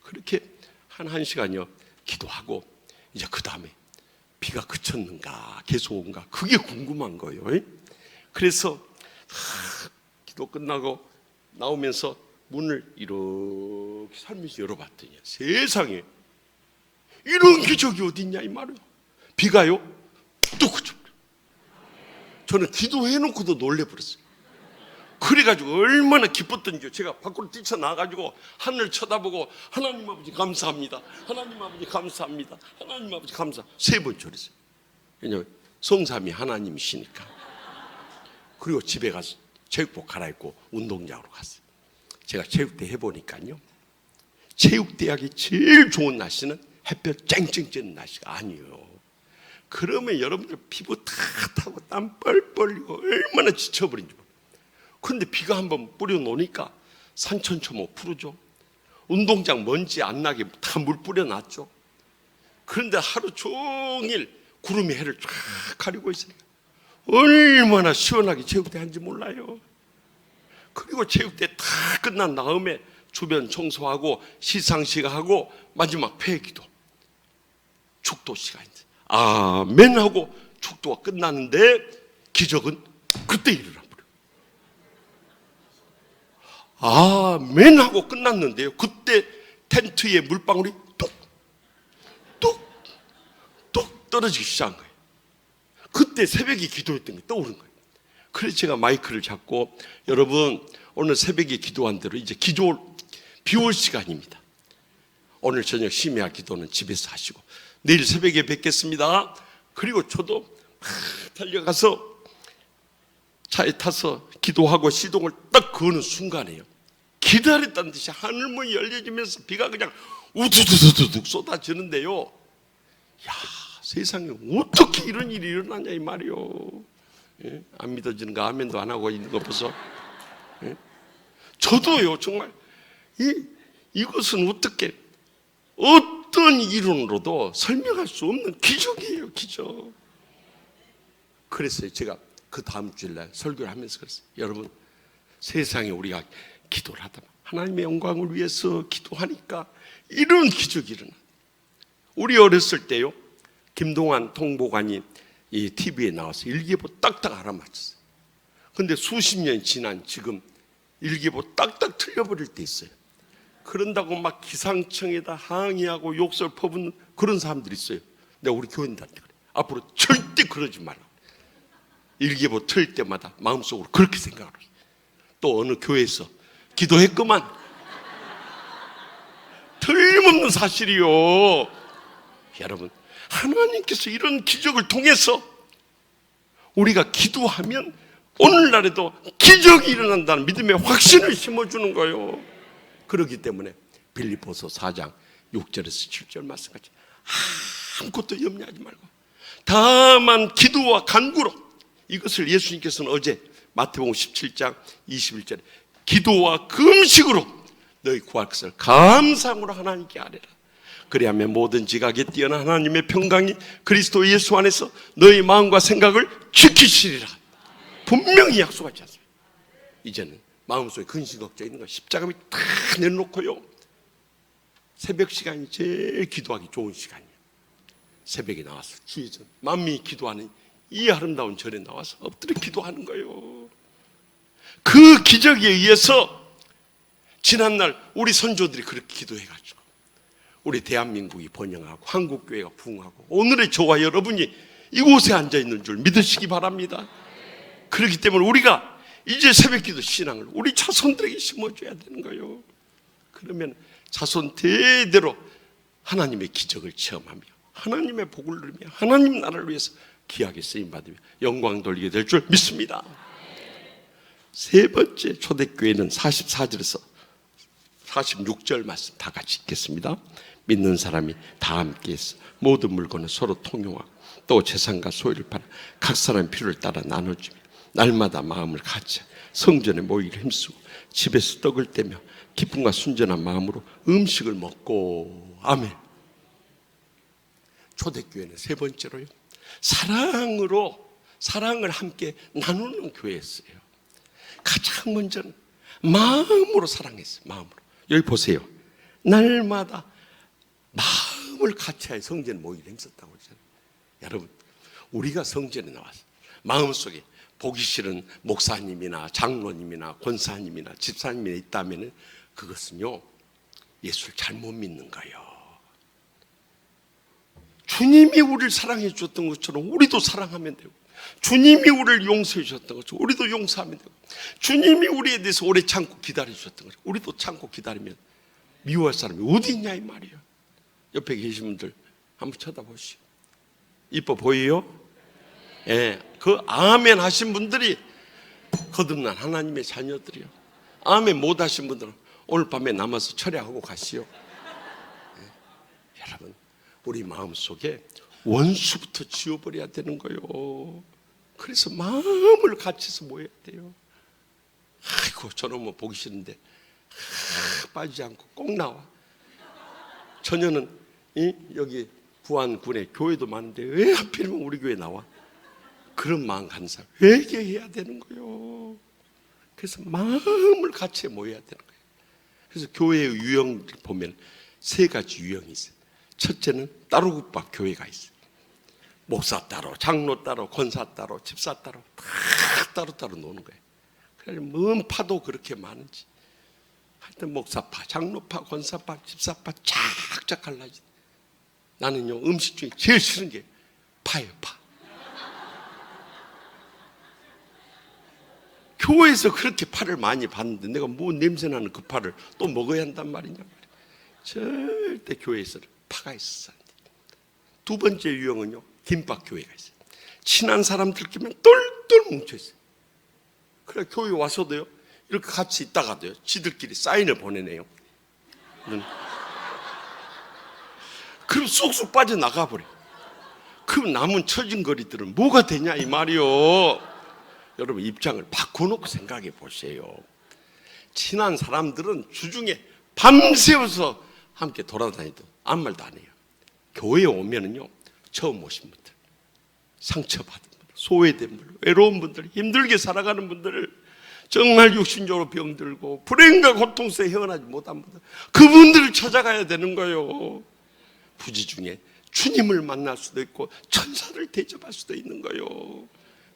그렇게 한 시간여 기도하고 이제 그 다음에 비가 그쳤는가 계속 온가 그게 궁금한 거예요. 그래서 기도 끝나고 나오면서 문을 이렇게 살면서 열어봤더니 세상에 이런 기적이 어딨냐 이 말이에요. 비가요 뚝 그쳐. 저는 기도해놓고도 놀래버렸어요. 그래가지고 얼마나 기뻤던지요. 제가 밖으로 뛰쳐나가지고 하늘을 쳐다보고 하나님 아버지 감사합니다. 하나님 아버지 감사합니다. 하나님 아버지 감사. 3번 졸았어요. 왜냐하면 성삼이 하나님이시니까. 그리고 집에 가서 체육복 갈아입고 운동장으로 갔어요. 제가 체육대 해보니까요, 체육대학이 제일 좋은 날씨는 햇볕 쨍쨍 쬐는 날씨가 아니에요. 그러면 여러분들 피부 다 타고 땀 뻘뻘 흘리고 얼마나 지쳐버린지 몰라요. 그런데 비가 한번 뿌려놓으니까 산천초모 푸르죠. 운동장 먼지 안 나게 다 물 뿌려놨죠. 그런데 하루 종일 구름이 해를 쫙 가리고 있으니까 얼마나 시원하게 체육대 한지 몰라요. 그리고 체육대 다 끝난 다음에 주변 청소하고 시상식하고 마지막 폐기도 축도 시간인데 아멘 하고 축도가 끝나는데 기적은 그때 일어나 버려요. 아멘 하고 끝났는데요, 그때 텐트에 물방울이 뚝뚝뚝 떨어지기 시작한 거예요. 그때 새벽에 기도했던 게 떠오른 거예요. 그래서 제가 마이크를 잡고, 여러분 오늘 새벽에 기도한 대로 이제 비올 시간입니다. 오늘 저녁 심야 기도는 집에서 하시고 내일 새벽에 뵙겠습니다. 그리고 저도 막 달려가서 차에 타서 기도하고 시동을 딱 거는 순간에요, 기다렸다는 듯이 하늘문이 열려지면서 비가 그냥 우두두두둑 쏟아지는데요. 야, 세상에 어떻게 이런 일이 일어나냐 이 말이요. 예? 안 믿어지는 거 아멘도 안 하고 있는 거 보소. 예? 저도요, 정말 이것은 어떤 이론으로도 설명할 수 없는 기적이에요, 기적. 그래서 제가 그 다음 주일날 설교를 하면서 그랬어요. 여러분, 세상에 우리가 기도를 하다 하나님의 영광을 위해서 기도하니까 이런 기적이 일어나. 우리 어렸을 때요, 김동완 통보관이 이 TV에 나와서 일기예보 딱딱 알아맞혔어요. 근데 수십 년이 지난 지금 일기예보 딱딱 틀려버릴 때 있어요. 그런다고 막 기상청에다 항의하고 욕설 퍼붓는 그런 사람들이 있어요. 내가 우리 교인들한테 그래, 앞으로 절대 그러지 말라. 일기예보 틀 때마다 마음속으로 그렇게 생각을 해요. 또 어느 교회에서 기도했구만. 틀림없는 사실이요. 여러분, 하나님께서 이런 기적을 통해서 우리가 기도하면 오늘날에도 기적이 일어난다는 믿음의 확신을 심어주는 거예요. 그렇기 때문에 빌립보서 4장 6절에서 7절 말씀까지 아무것도 염려하지 말고 다만 기도와 간구로, 이것을 예수님께서는 어제 마태복음 17장 21절에 기도와 금식으로 너희 구할 것을 감사함으로 하나님께 아뢰라. 그리하면 모든 지각에 뛰어난 하나님의 평강이 그리스도 예수 안에서 너희 마음과 생각을 지키시리라. 분명히 약속하지 않습니까? 이제는 마음속에 근심 걱정 있는 거 십자가 밑에 다 내놓고요, 새벽 시간이 제일 기도하기 좋은 시간이에요. 새벽에 나와서 주의 전 만민이 기도하는 이 아름다운 절에 나와서 엎드려 기도하는 거예요. 그 기적에 의해서 지난날 우리 선조들이 그렇게 기도해가지고 우리 대한민국이 번영하고 한국교회가 부흥하고 오늘의 저와 여러분이 이곳에 앉아있는 줄 믿으시기 바랍니다. 그렇기 때문에 우리가 이제 새벽기도 신앙을 우리 자손들에게 심어줘야 되는 거예요. 그러면 자손 대대로 하나님의 기적을 체험하며 하나님의 복을 누리며 하나님 나라를 위해서 귀하게 쓰임받으며 영광 돌리게 될 줄 믿습니다. 세 번째 초대교회는 44절에서 46절 말씀 다 같이 읽겠습니다. 믿는 사람이 다 함께해서 모든 물건을 서로 통용하고 또 재산과 소유를 팔아 각 사람의 필요를 따라 나눠주며 날마다 마음을 같이 성전에 모이기를 힘쓰고 집에서 떡을 떼며 기쁨과 순전한 마음으로 음식을 먹고. 아멘. 초대교회는 세 번째로요, 사랑을 함께 나누는 교회였어요. 가장 먼저는 마음으로 사랑했어요. 마음으로. 여기 보세요. 날마다 마음을 같이하여 성전에 모이기를 힘썼다고 그러잖아요. 여러분, 우리가 성전에 나와서 마음속에 보기 싫은 목사님이나 장로님이나 권사님이나 집사님이 있다면 그것은요, 예수를 잘못 믿는 거예요. 주님이 우리를 사랑해 주었던 것처럼 우리도 사랑하면 되고 주님이 우리를 용서해 주셨던 거죠. 우리도 용서하면 되고, 주님이 우리에 대해서 오래 참고 기다려 주셨던 거죠. 우리도 참고 기다리면 미워할 사람이 어디 있냐 이 말이에요. 옆에 계신 분들 한번 쳐다보시오. 이뻐 보여요? 예, 그 아멘 하신 분들이 거듭난 하나님의 자녀들이요. 아멘 못 하신 분들은 오늘 밤에 남아서 철회하고 가시오. 예, 여러분, 우리 마음속에 원수부터 지워버려야 되는 거요. 그래서 마음을 같이서 모여야 돼요. 아이고, 저는 뭐 보기 싫은데 빠지지 않고 꼭 나와. 전혀는 여기 부안군에 교회도 많은데 왜 하필이면 우리 교회 나와? 그런 마음 가는 사람 회개해야 되는 거요. 그래서 마음을 같이 모여야 되는 거예요. 그래서 교회의 유형 보면 세 가지 유형이 있어요. 첫째는 따로국밥 교회가 있어요. 목사 따로, 장로 따로, 권사 따로, 집사 따로 다 따로따로 노는 거예요. 그래서 뭔 파도 그렇게 많은지 하여튼 목사파, 장로파, 권사파, 집사파 쫙쫙 갈라지. 나는요 음식 중에 제일 싫은 게 파예요. 파. 교회에서 그렇게 파를 많이 봤는데 내가 뭐 냄새나는 그 파를 또 먹어야 한단 말이냐. 절대 교회에서는 파가 있어서 안 돼. 두 번째 유형은요 김밥 교회가 있어요. 친한 사람들끼리만 똘똘 뭉쳐있어요. 그래 교회 와서도요 이렇게 같이 있다가도요 지들끼리 사인을 보내네요. 그럼 쏙쏙 빠져나가 버려. 그럼 남은 처진거리들은 뭐가 되냐 이 말이요. 여러분 입장을 바꿔놓고 생각해 보세요. 친한 사람들은 주중에 밤새워서 함께 돌아다니도 아무 말도 안 해요. 교회에 오면은요 처음 오신 분들, 상처받은 분들, 소외된 분들, 외로운 분들, 힘들게 살아가는 분들, 정말 육신적으로 병들고 불행과 고통 속에 헤어나지 못한 분들, 그분들을 찾아가야 되는 거예요. 부지 중에 주님을 만날 수도 있고 천사를 대접할 수도 있는 거예요.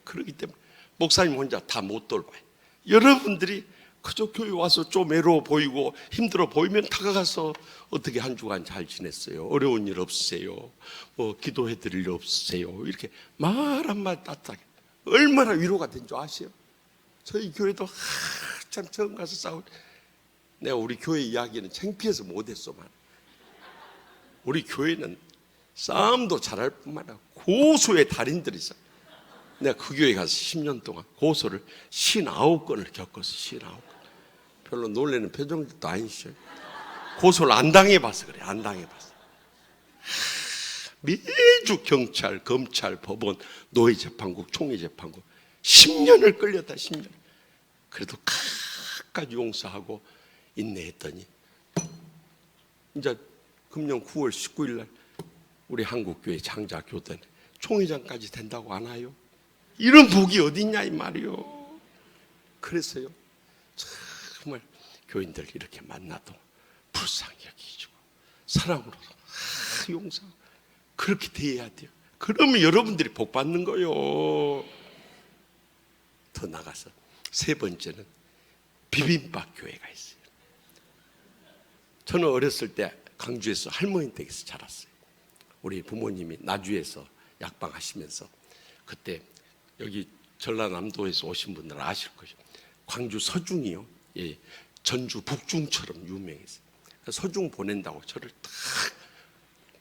그렇기 때문에 목사님 혼자 다 못 돌봐요. 여러분들이 그저 교회 와서 좀 외로워 보이고 힘들어 보이면 다가가서 어떻게 한 주간 잘 지냈어요? 어려운 일 없으세요? 뭐 기도해 드릴 일 없으세요? 이렇게 말 한마디 따뜻하게 얼마나 위로가 된 줄 아세요? 저희 교회도 한참 처음 가서 싸울 내가 우리 교회 이야기는 창피해서 못했어만 우리 교회는 싸움도 잘할 뿐만 아니라 고소의 달인들이 있어. 내가 그 교회 가서 10년 동안 고소를 59건을 겪었어. 59건. 별로 놀라는 표정도 아니시죠. 고소를 안 당해봐서 그래. 안 당해봐서. 매주 경찰, 검찰, 법원, 노예재판국, 총회재판국 10년을 끌렸다. 10년. 그래도 끝까지 용서하고 인내했더니 이제 금년 9월 19일 날 우리 한국교회 장자교단 총회장까지 된다고 하나요? 이런 복이 어딨냐 이 말이요. 그래서요 정말 교인들 이렇게 만나도 불쌍히 여기시고 사랑으로 용서하고 그렇게 대해야 돼요. 그러면 여러분들이 복 받는 거요. 더 나가서 세 번째는 비빔밥 교회가 있어요. 저는 어렸을 때 광주에서 할머니 댁에서 자랐어요. 우리 부모님이 나주에서 약방하시면서 그때 여기 전라남도에서 오신 분들 아실 거죠. 광주 서중이요. 예, 전주 북중처럼 유명했어요. 서중 보낸다고 저를 딱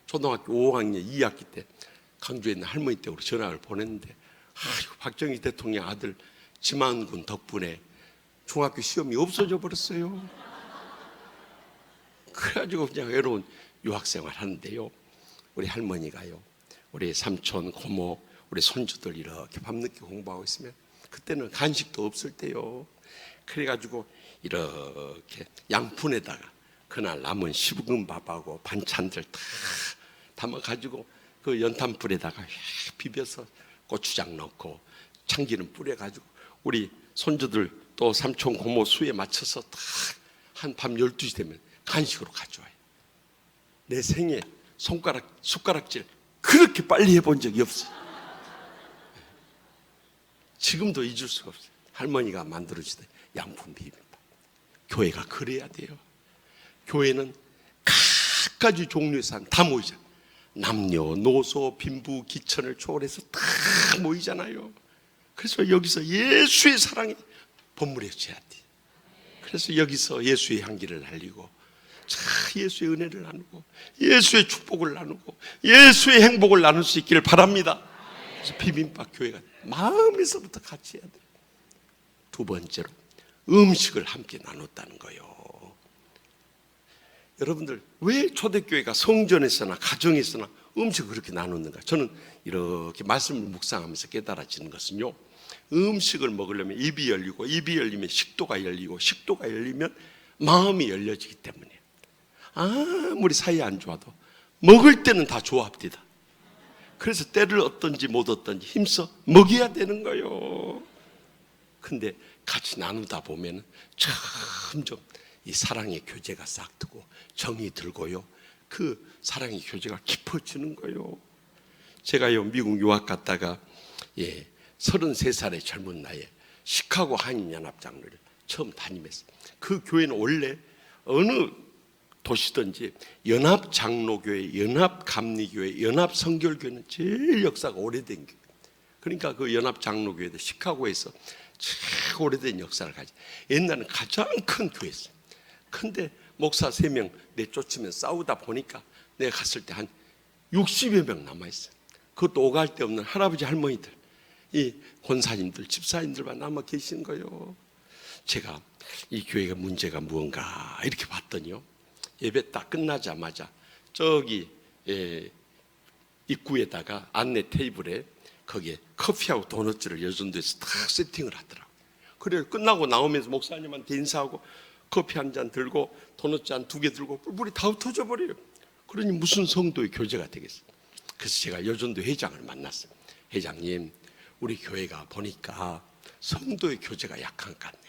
초등학교 5학년 2학기 때 광주에 있는 할머니 댁으로 전학을 보냈는데 아이고, 박정희 대통령 아들 지만군 덕분에 중학교 시험이 없어져 버렸어요. 그래가지고 그냥 외로운 유학생활 하는데요. 우리 할머니가요, 우리 삼촌, 고모, 우리 손주들 이렇게 밤늦게 공부하고 있으면 그때는 간식도 없을 때요. 그래가지고 이렇게 양푼에다가 그날 남은 씹은 밥하고 반찬들 다 담아가지고 그 연탄불에다가 비벼서 고추장 넣고 참기름 뿌려가지고 우리 손주들 또 삼촌, 고모 수에 맞춰서 다 한 밤 12시 되면 간식으로 가져와요. 내 생에 숟가락질 그렇게 빨리 해본 적이 없어요. 지금도 잊을 수가 없어요. 할머니가 만들어주던 양푼 비빔밥. 교회가 그래야 돼요. 교회는 각가지 종류의 사람 다 모이잖아요. 남녀, 노소, 빈부, 기천을 초월해서 다 모이잖아요. 그래서 여기서 예수의 사랑이 버무려져야 돼. 그래서 여기서 예수의 향기를 날리고 예수의 은혜를 나누고 예수의 축복을 나누고 예수의 행복을 나눌 수 있기를 바랍니다. 그래서 비빔밥 교회가 마음에서부터 같이 해야 돼요. 두 번째로 음식을 함께 나눴다는 거예요. 여러분들 왜 초대교회가 성전에서나 가정에서나 음식을 그렇게 나누는가? 저는 이렇게 말씀을 묵상하면서 깨달아지는 것은요, 음식을 먹으려면 입이 열리고 입이 열리면 식도가 열리고 식도가 열리면 마음이 열려지기 때문에 아무리 사이 안 좋아도 먹을 때는 다 좋아합니다. 그래서 때를 얻든지 못 얻든지 힘써 먹여야 되는 거예요. 근데 같이 나누다 보면 점점 이 사랑의 교제가 싹 트고 정이 들고요, 그 사랑의 교제가 깊어지는 거예요. 제가요 미국 유학 갔다가 33살의 젊은 나이에 시카고 한인연합장로를 처음 다니면서, 그 교회는 원래 어느 도시든지 연합장로교회, 연합감리교회, 연합성결교회는 제일 역사가 오래된 교회. 그러니까 그 연합장로교회도 시카고에서 제일 오래된 역사를 가지. 옛날에는 가장 큰 교회였어요. 근데 목사 3명 내쫓으면 싸우다 보니까 내가 갔을 때 한 60여 명 남아있어요. 그것도 오갈 데 없는 할아버지 할머니들, 이 권사님들, 집사님들만 남아 계시는 거예요. 제가 이 교회가 문제가 무언가 이렇게 봤더니요, 예배 딱 끝나자마자 저기 입구에다가 안내 테이블에 거기에 커피하고 도넛을 여전도에서 다 세팅을 하더라고요. 그래서 끝나고 나오면서 목사님한테 인사하고 커피 한 잔 들고 도넛 한 2개 들고 뿔뿔이 다 흩어져 버려요. 그러니 무슨 성도의 교제가 되겠어요? 그래서 제가 여전도 회장을 만났어요. 회장님, 우리 교회가 보니까 성도의 교제가 약한 것 같네.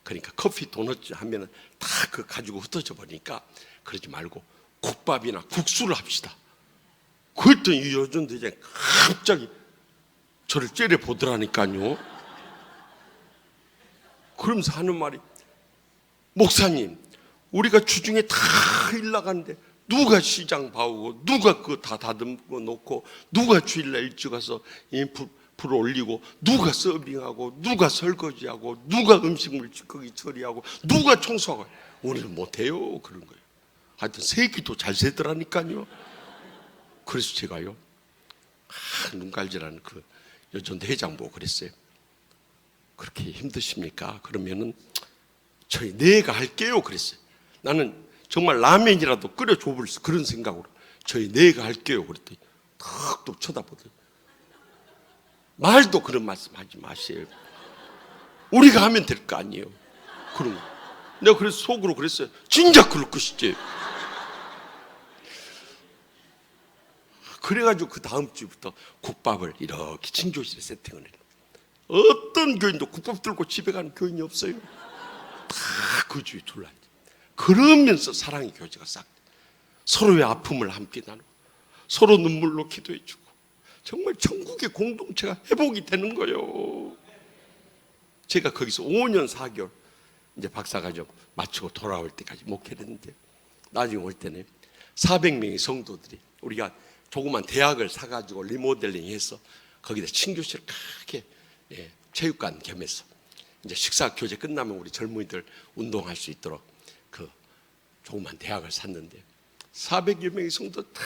그러니까 커피 도넛 하면은 다 그 가지고 흩어져 버리니까 그러지 말고 국밥이나 국수를 합시다. 그랬더니 이 여전도 이제 갑자기 저를 째려 보더라니까요. 그러면서 하는 말이, 목사님, 우리가 주중에 다 일 나가는데 누가 시장 봐오고 누가 그거 다 다듬고 놓고 누가 주일날 일찍 와서 불 올리고 누가 서빙하고 누가 설거지하고 누가 음식물 찌꺼기 처리하고 누가 청소하고, 우리는 못해요. 그런 거예요. 하여튼 세기도 잘 세더라니까요. 그래서 제가요 눈깔질하는 그 여전도 회장 보고 그랬어요. 그렇게 힘드십니까? 그러면은 저희 내가 할게요. 그랬어요. 나는 정말 라면이라도 끓여 줘볼 그런 생각으로 저희 내가 할게요. 그랬더니 탁 쳐다보더니, 말도 그런 말씀 하지 마세요. 우리가 하면 될 거 아니에요. 그런 거. 내가 그래서 속으로 그랬어요. 진짜 그럴 것이지. 그래가지고 그 다음 주부터 국밥을 이렇게清교실에 세팅을 해요. 어떤 교인도 국밥 들고 집에 가는 교인이 없어요. 다 그 주위에 둘러앉아. 그러면서 사랑의 교제가 싹, 서로의 아픔을 함께 나누고 서로 눈물로 기도해주고 정말 천국의 공동체가 회복이 되는 거예요. 제가 거기서 5년 4개월 이제 박사과정 마치고 돌아올 때까지 목회를 했는데, 나중에 올 때는 400명의 성도들이 우리가 조그만 대학을 사가지고 리모델링해서 거기다 친교실을 크게 체육관 겸해서 이제 식사 교제 끝나면 우리 젊은이들 운동할 수 있도록 그 조그만 대학을 샀는데, 400여 명의 성도 다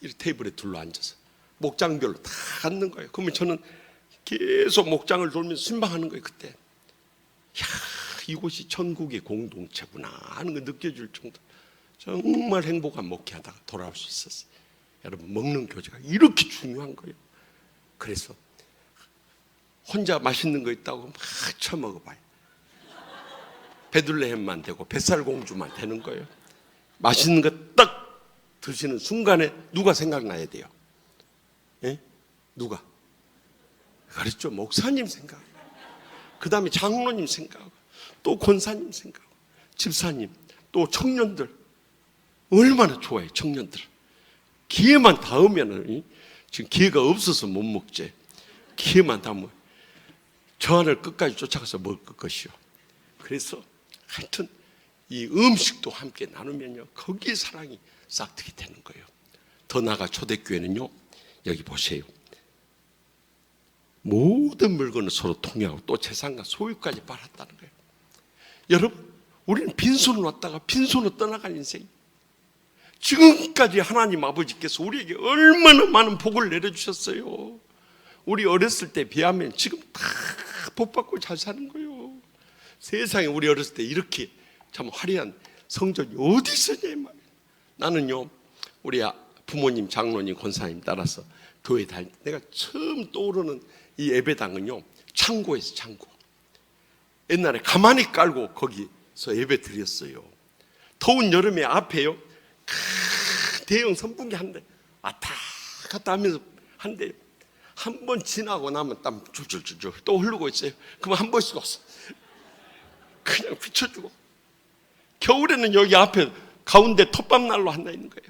이 테이블에 둘러앉아서 목장별로 다 앉는 거예요. 그러면 저는 계속 목장을 돌면서 순방하는 거예요. 그때 야, 이곳이 천국의 공동체구나 하는 거 느껴질 정도, 정말 행복한 목회하다가 돌아올 수 있었어요. 여러분, 먹는 교제가 이렇게 중요한 거예요. 그래서 혼자 맛있는 거 있다고 막 처먹어봐요. 베들레헴만 되고 뱃살공주만 되는 거예요. 맛있는 거 딱 드시는 순간에 누가 생각나야 돼요? 예? 누가? 그랬죠. 목사님 생각, 그 다음에 장로님 생각하고 또 권사님 생각하고 집사님, 또 청년들 얼마나 좋아해. 청년들 기회만 닿으면은, 지금 기회가 없어서 못 먹지, 기회만 닿으면 저 안을 끝까지 쫓아가서 먹을 것이요. 그래서 하여튼 이 음식도 함께 나누면요, 거기에 사랑이 싹트게 되는 거예요. 더 나아가 초대교회는요, 여기 보세요. 모든 물건을 서로 통용하고 또 재산과 소유까지 받았다는 거예요. 여러분, 우리는 빈손으로 왔다가 빈손으로 떠나갈 인생. 지금까지 하나님 아버지께서 우리에게 얼마나 많은 복을 내려주셨어요. 우리 어렸을 때 비하면 지금 다 복 받고 잘 사는 거예요. 세상에 우리 어렸을 때 이렇게 참 화려한 성전이 어디 있었냐 이 말이에요. 나는요, 우리 부모님, 장로님, 권사님 따라서 교회 다닐 때 내가 처음 떠오르는 이 예배당은요, 창고에서 창고. 옛날에 가만히 깔고 거기서 예배 드렸어요. 더운 여름에 앞에요, 대형 선풍기 한 대 왔다 갔다 하면서 한대 한 번 지나고 나면 땀 줄줄줄줄 또 흐르고 있어요. 그러면 한 번씩 왔어. 그냥 비춰주고. 겨울에는 여기 앞에 가운데 톱밥난로 하나 있는 거예요.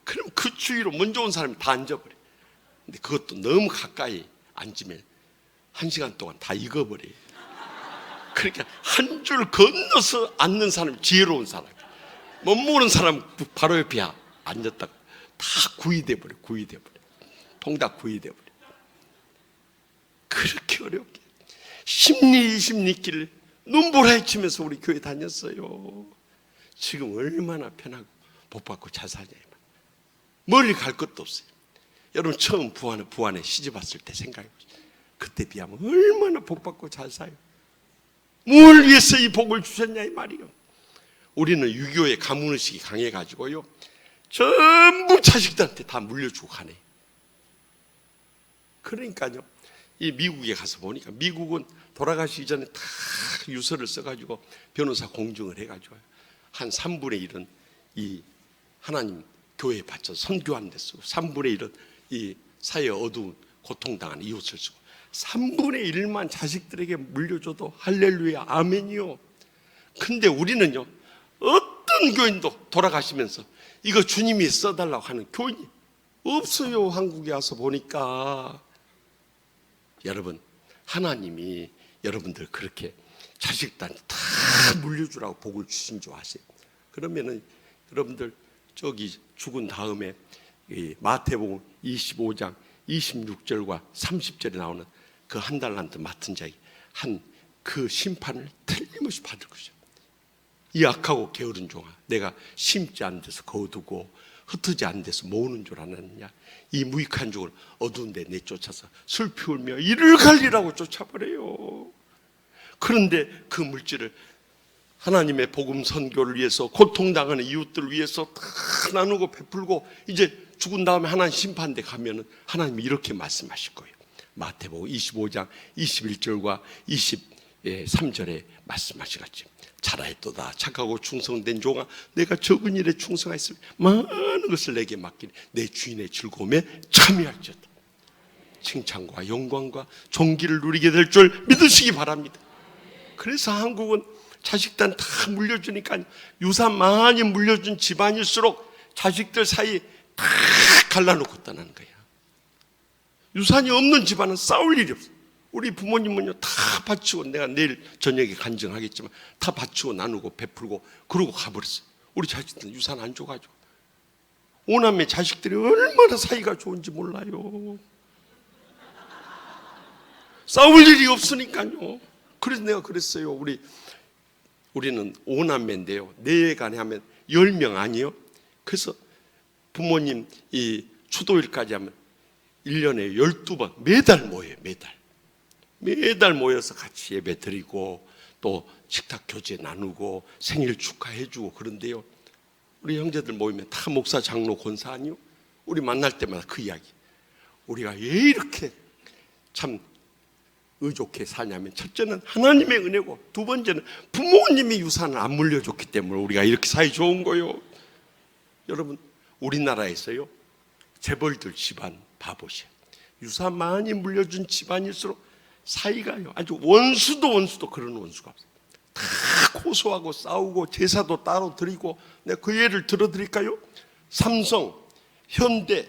그럼 그 주위로 먼저 온 사람이 다 앉아버려. 근데 그것도 너무 가까이 앉으면 1시간 동안 다 익어버려요. 그러니까 한 줄 건너서 앉는 사람이 지혜로운 사람, 못 모르는 사람 바로 옆에 앉았다가 다 구이돼버려. 통닭 구이돼버려. 그렇게 어렵게 심리 20리길을 눈보라에 치면서 우리 교회 다녔어요. 지금 얼마나 편하고 복받고 잘 사냐. 멀리 갈 것도 없어요. 여러분 처음 부안에 시집 왔을 때 생각해보세요. 그때 비하면 얼마나 복받고 잘 사요. 뭘 위해서 이 복을 주셨냐 이 말이요. 우리는 유교의 가문의식이 강해가지고요, 전부 자식들한테 다 물려주고 가네. 그러니까요, 이 미국에 가서 보니까 미국은 돌아가시기 전에 다 유서를 써가지고 변호사 공증을 해가지고 한 3분의 1은 이 하나님 교회에 바쳐 선교하는 데 쓰고 3분의 1은 이 사회에 어두운 고통당하는 이웃을 쓰고 3분의 1만 자식들에게 물려줘도 할렐루야 아멘이요. 근데 우리는요, 어떤 교인도 돌아가시면서 이거 주님이 써달라고 하는 교인이 없어요. 한국에 와서 보니까. 여러분, 하나님이 여러분들 그렇게 자식들한테 다 물려주라고 복을 주신 줄 아세요? 그러면은 여러분들 저기 죽은 다음에 마태복음 25장 26절과 30절에 나오는 그 한 달란트 맡은 자에게 한 그 심판을 틀림없이 받을 것이죠. 이 악하고 게으른 종아, 내가 심지 않은 데서 거두고 흩어지 않은 데서 모으는 줄 아느냐. 이 무익한 종을 어두운 데 내쫓아서 슬피 울며 이를 갈리라고 쫓아버려요. 그런데 그 물질을 하나님의 복음 선교를 위해서, 고통당하는 이웃들을 위해서 다 나누고 베풀고 이제 죽은 다음에 하나님 심판대 가면은 하나님이 이렇게 말씀하실 거예요. 마태복음 25장 21절과 23절에 말씀하시겠지. 잘하였도다 착하고 충성된 종아, 내가 적은 일에 충성하였으면 많은 것을 내게 맡기니 내 주인의 즐거움에 참여할지어다. 칭찬과 영광과 존귀를 누리게 될 줄 믿으시기 바랍니다. 그래서 한국은 자식들 다 물려주니까 유산 많이 물려준 집안일수록 자식들 사이 다 갈라놓고 떠나는 거야. 유산이 없는 집안은 싸울 일이 없어. 우리 부모님은요 다 바치고, 내가 내일 저녁에 간증하겠지만 다 바치고 나누고 베풀고 그러고 가버렸어요. 우리 자식들은 유산 안 줘가지고. 오남매 자식들이 얼마나 사이가 좋은지 몰라요. 싸울 일이 없으니까요. 그래서 내가 그랬어요. 우리는 오남매인데요, 내간에 하면 10명 아니에요. 그래서 부모님 이 추도일까지 하면 1년에 12번 매달 모여요. 매달 모여서 같이 예배 드리고 또 식탁 교제 나누고 생일 축하해주고 그런데요, 우리 형제들 모이면 다 목사, 장로, 권사 아니요? 우리 만날 때마다 그 이야기. 우리가 왜 이렇게 참 의좋게 사냐면, 첫째는 하나님의 은혜고, 두 번째는 부모님이 유산을 안 물려줬기 때문에 우리가 이렇게 사이 좋은 거요. 여러분, 우리나라에서요 재벌들 집안 봐보세요. 유산 많이 물려준 집안일수록 사이가요 아주 원수도 그런 원수가 없어요. 다 고소하고 싸우고 제사도 따로 드리고. 내가 그 예를 들어드릴까요? 삼성, 현대,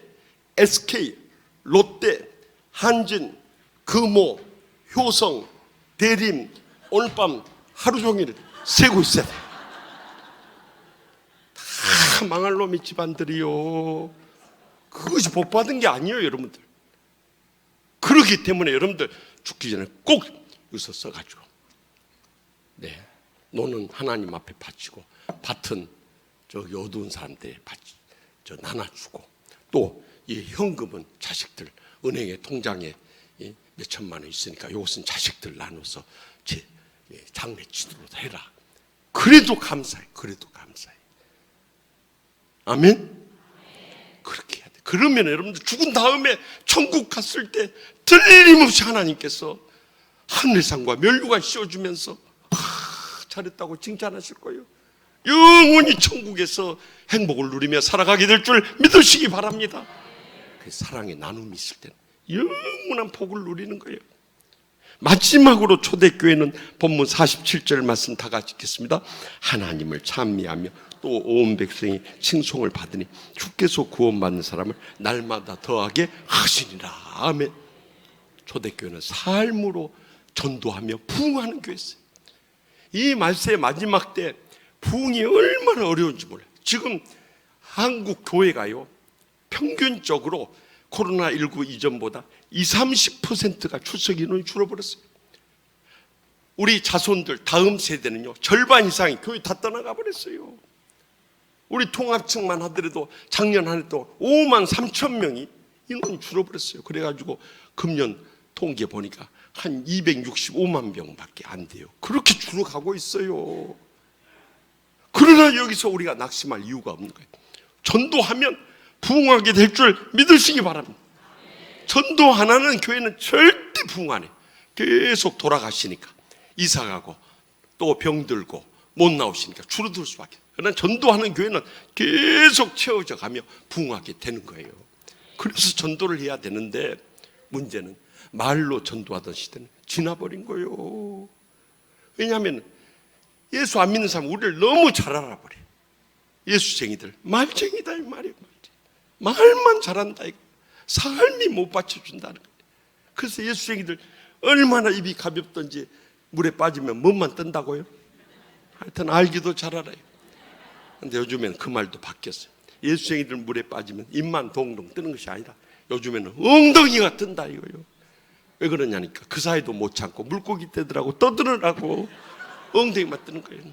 SK, 롯데, 한진, 금호, 효성, 대림, 오늘 밤 하루 종일 세고 있어요. 다 망할 놈의 집안들이요. 그것이 복 받은 게 아니에요, 여러분들. 그렇기 때문에 여러분들 죽기 전에 꼭 여기서 써가지고, 네, 노는 하나님 앞에 바치고 밭은 저기 어두운 사람들에 나눠주고, 또 이 현금은 자식들 은행에 통장에 몇 천만 원 있으니까 이것은 자식들 나눠서 제 장례 치도록 해라. 그래도 감사해. 그래도 감사해. 아멘. 그렇게 해야 돼. 그러면 여러분들 죽은 다음에 천국 갔을 때 틀림없이 하나님께서 하늘상과 면류관 씌워주면서 잘했다고 칭찬하실 거예요. 영원히 천국에서 행복을 누리며 살아가게 될 줄 믿으시기 바랍니다. 그 사랑의 나눔이 있을 때는 영원한 복을 누리는 거예요. 마지막으로 초대교회는 본문 47절 말씀 다 같이 읽겠습니다. 하나님을 찬미하며 또 온 백성이 칭송을 받으니 주께서 구원받는 사람을 날마다 더하게 하시니라. 아멘. 초대교회는 삶으로 전도하며 부흥하는 교회였어요. 이 말세의 마지막 때 부흥이 얼마나 어려운지 몰라요. 지금 한국 교회가요, 평균적으로 코로나19 이전보다 20-30%가 출석 인원이 줄어버렸어요. 우리 자손들 다음 세대는요, 절반 이상이 교회 다 떠나가 버렸어요. 우리 통합층만 하더라도 작년 한 해도 5만 3천 명이 인원이 줄어버렸어요. 그래가지고 금년 통계 보니까 한 265만 명밖에 안 돼요. 그렇게 줄어가고 있어요. 그러나 여기서 우리가 낙심할 이유가 없는 거예요. 전도하면 부흥하게 될 줄 믿으시기 바랍니다. 전도 안 하는 교회는 절대 부흥 안 해요. 계속 돌아가시니까, 이사가고 또 병들고 못 나오시니까 줄어들 수밖에. 그러나 전도하는 교회는 계속 채워져 가며 부흥하게 되는 거예요. 그래서 전도를 해야 되는데, 문제는 말로 전도하던 시대는 지나버린 거예요. 왜냐하면 예수 안 믿는 사람은 우리를 너무 잘 알아버려요. 예수쟁이들 말쟁이다 이 말이에요. 말만 잘한다 이거. 삶이 못 받쳐준다는 거예요. 그래서 예수쟁이들 얼마나 입이 가볍던지 물에 빠지면 몸만 뜬다고요. 하여튼 알기도 잘 알아요. 근데 요즘에는 그 말도 바뀌었어요. 예수쟁이들 물에 빠지면 입만 동동 뜨는 것이 아니라 요즘에는 엉덩이가 뜬다 이거예요. 왜 그러냐니까 그 사이도 못 참고 물고기 떼더라고 떠들으라고 엉덩이만 뜨는 거예요.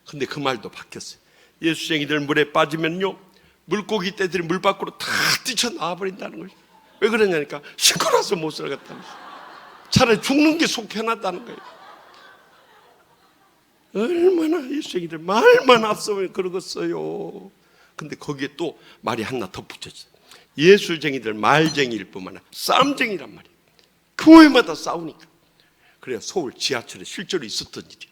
근데 그 말도 바뀌었어요. 예수쟁이들 물에 빠지면요, 물고기 떼들이 물 밖으로 다 뛰쳐나와 버린다는 거예요. 왜 그러냐니까 시끄러워서 못 살겠다는 거예요. 차라리 죽는 게 속 편하다는 거예요. 얼마나 예수쟁이들 말만 앞서면 그러겠어요. 근데 거기에 또 말이 하나 덧붙여져요. 예수쟁이들 말쟁이일 뿐만 아니라 싸움쟁이란 말이에요. 교회마다 싸우니까. 그래야 서울 지하철에 실제로 있었던 일이에요.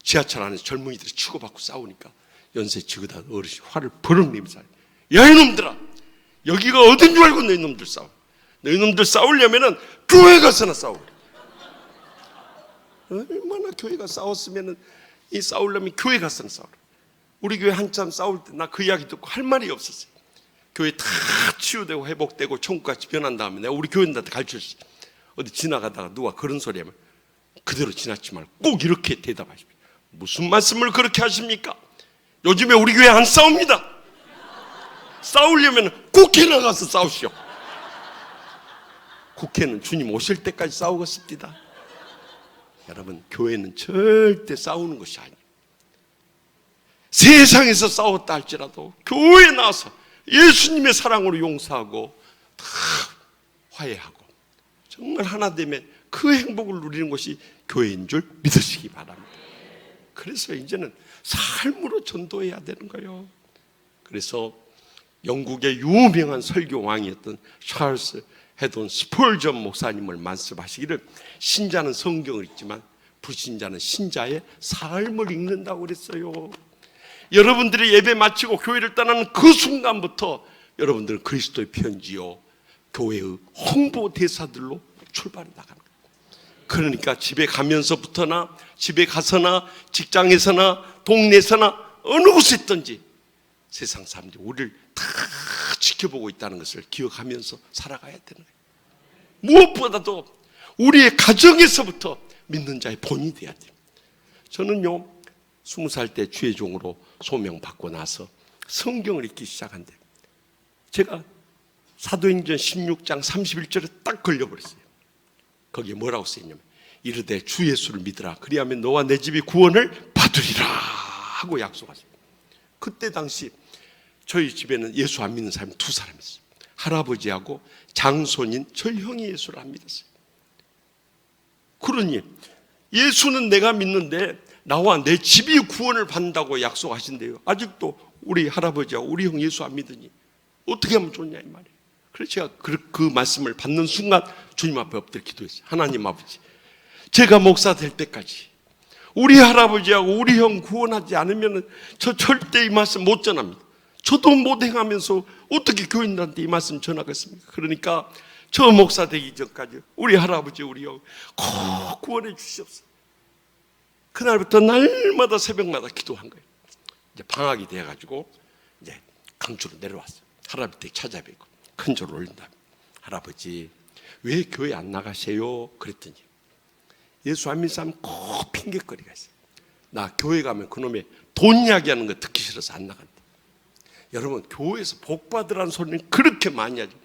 지하철 안에서 젊은이들이 치고받고 싸우니까 연세 지긋한 어르신 화를 버럭 내면서, 야 이놈들아, 여기가 어딘 줄 알고 너희놈들 싸워. 너희놈들 싸우려면은 교회 가서나 싸워. 얼마나 교회가 싸웠으면은, 이 싸우려면 교회 가서나 싸우라. 우리 교회 한참 싸울 때 나 그 이야기 듣고 할 말이 없었어요. 교회 다 치유되고 회복되고 천국같이 변한 다음에 내가 우리 교인들한테 가르쳤어요. 어디 지나가다가 누가 그런 소리 하면 그대로 지나치 말고 꼭 이렇게 대답하십시오. 무슨 말씀을 그렇게 하십니까? 요즘에 우리 교회 안 싸웁니다. 싸우려면 국회 나가서 싸우시오. 국회는 주님 오실 때까지 싸우겠습니다. 여러분, 교회는 절대 싸우는 것이 아니에요. 세상에서 싸웠다 할지라도 교회에 나와서 예수님의 사랑으로 용서하고 다 화해하고 정말 하나 되면 그 행복을 누리는 것이 교회인 줄 믿으시기 바랍니다. 그래서 이제는 삶으로 전도해야 되는 거예요. 그래서 영국의 유명한 설교왕이었던 찰스 헤돈 스폴전 목사님을 말씀하시기를, 신자는 성경을 읽지만 불신자는 신자의 삶을 읽는다고 그랬어요. 여러분들이 예배 마치고 교회를 떠나는 그 순간부터 여러분들은 그리스도의 편지요, 교회의 홍보 대사들로 출발해 나가는 거예요. 그러니까 집에 가면서부터나 집에 가서나 직장에서나 동네에서나 어느 곳에 있든지 세상 사람들이 우리를 다 지켜보고 있다는 것을 기억하면서 살아가야 되는 거예요. 무엇보다도 우리의 가정에서부터 믿는 자의 본이 돼야 돼요. 저는요, 20살 때 주의 종으로 소명받고 나서 성경을 읽기 시작한데, 제가 사도행전 16장 31절에 딱 걸려버렸어요. 거기에 뭐라고 쓰였냐면 이르되 주 예수를 믿으라 그리하면 너와 내 집이 구원을 받으리라 하고 약속하세요. 그때 당시 저희 집에는 예수 안 믿는 사람이 두 사람이 있어요. 할아버지하고 장손인 저희 형이 예수를 안 믿었어요. 그러니 예수는 내가 믿는데 나와 내 집이 구원을 받는다고 약속하신대요. 아직도 우리 할아버지하고 우리 형 예수 안 믿으니 어떻게 하면 좋냐 이 말이에요. 그래서 제가 그 말씀을 받는 순간 주님 앞에 엎드려 기도했어요. 하나님 아버지, 제가 목사 될 때까지 우리 할아버지하고 우리 형 구원하지 않으면 저 절대 이 말씀 못 전합니다. 저도 못 행하면서 어떻게 교인들한테 이 말씀 전하겠습니까? 그러니까 저 목사 되기 전까지 우리 할아버지 우리 형 꼭 구원해 주시옵소서. 그날부터 날마다 새벽마다 기도한 거예요. 이제 방학이 돼가지고 이제 강주로 내려왔어요. 할아버지 댁 찾아뵙고 큰 절을 올린다. 할아버지 왜 교회 안 나가세요? 그랬더니 예수 안 믿는 사람 꼭 핑계거리가 있어요. 나 교회 가면 그놈의 돈 이야기하는 거 듣기 싫어서 안 나간다. 여러분 교회에서 복 받으라는 소리는 그렇게 많이 하죠.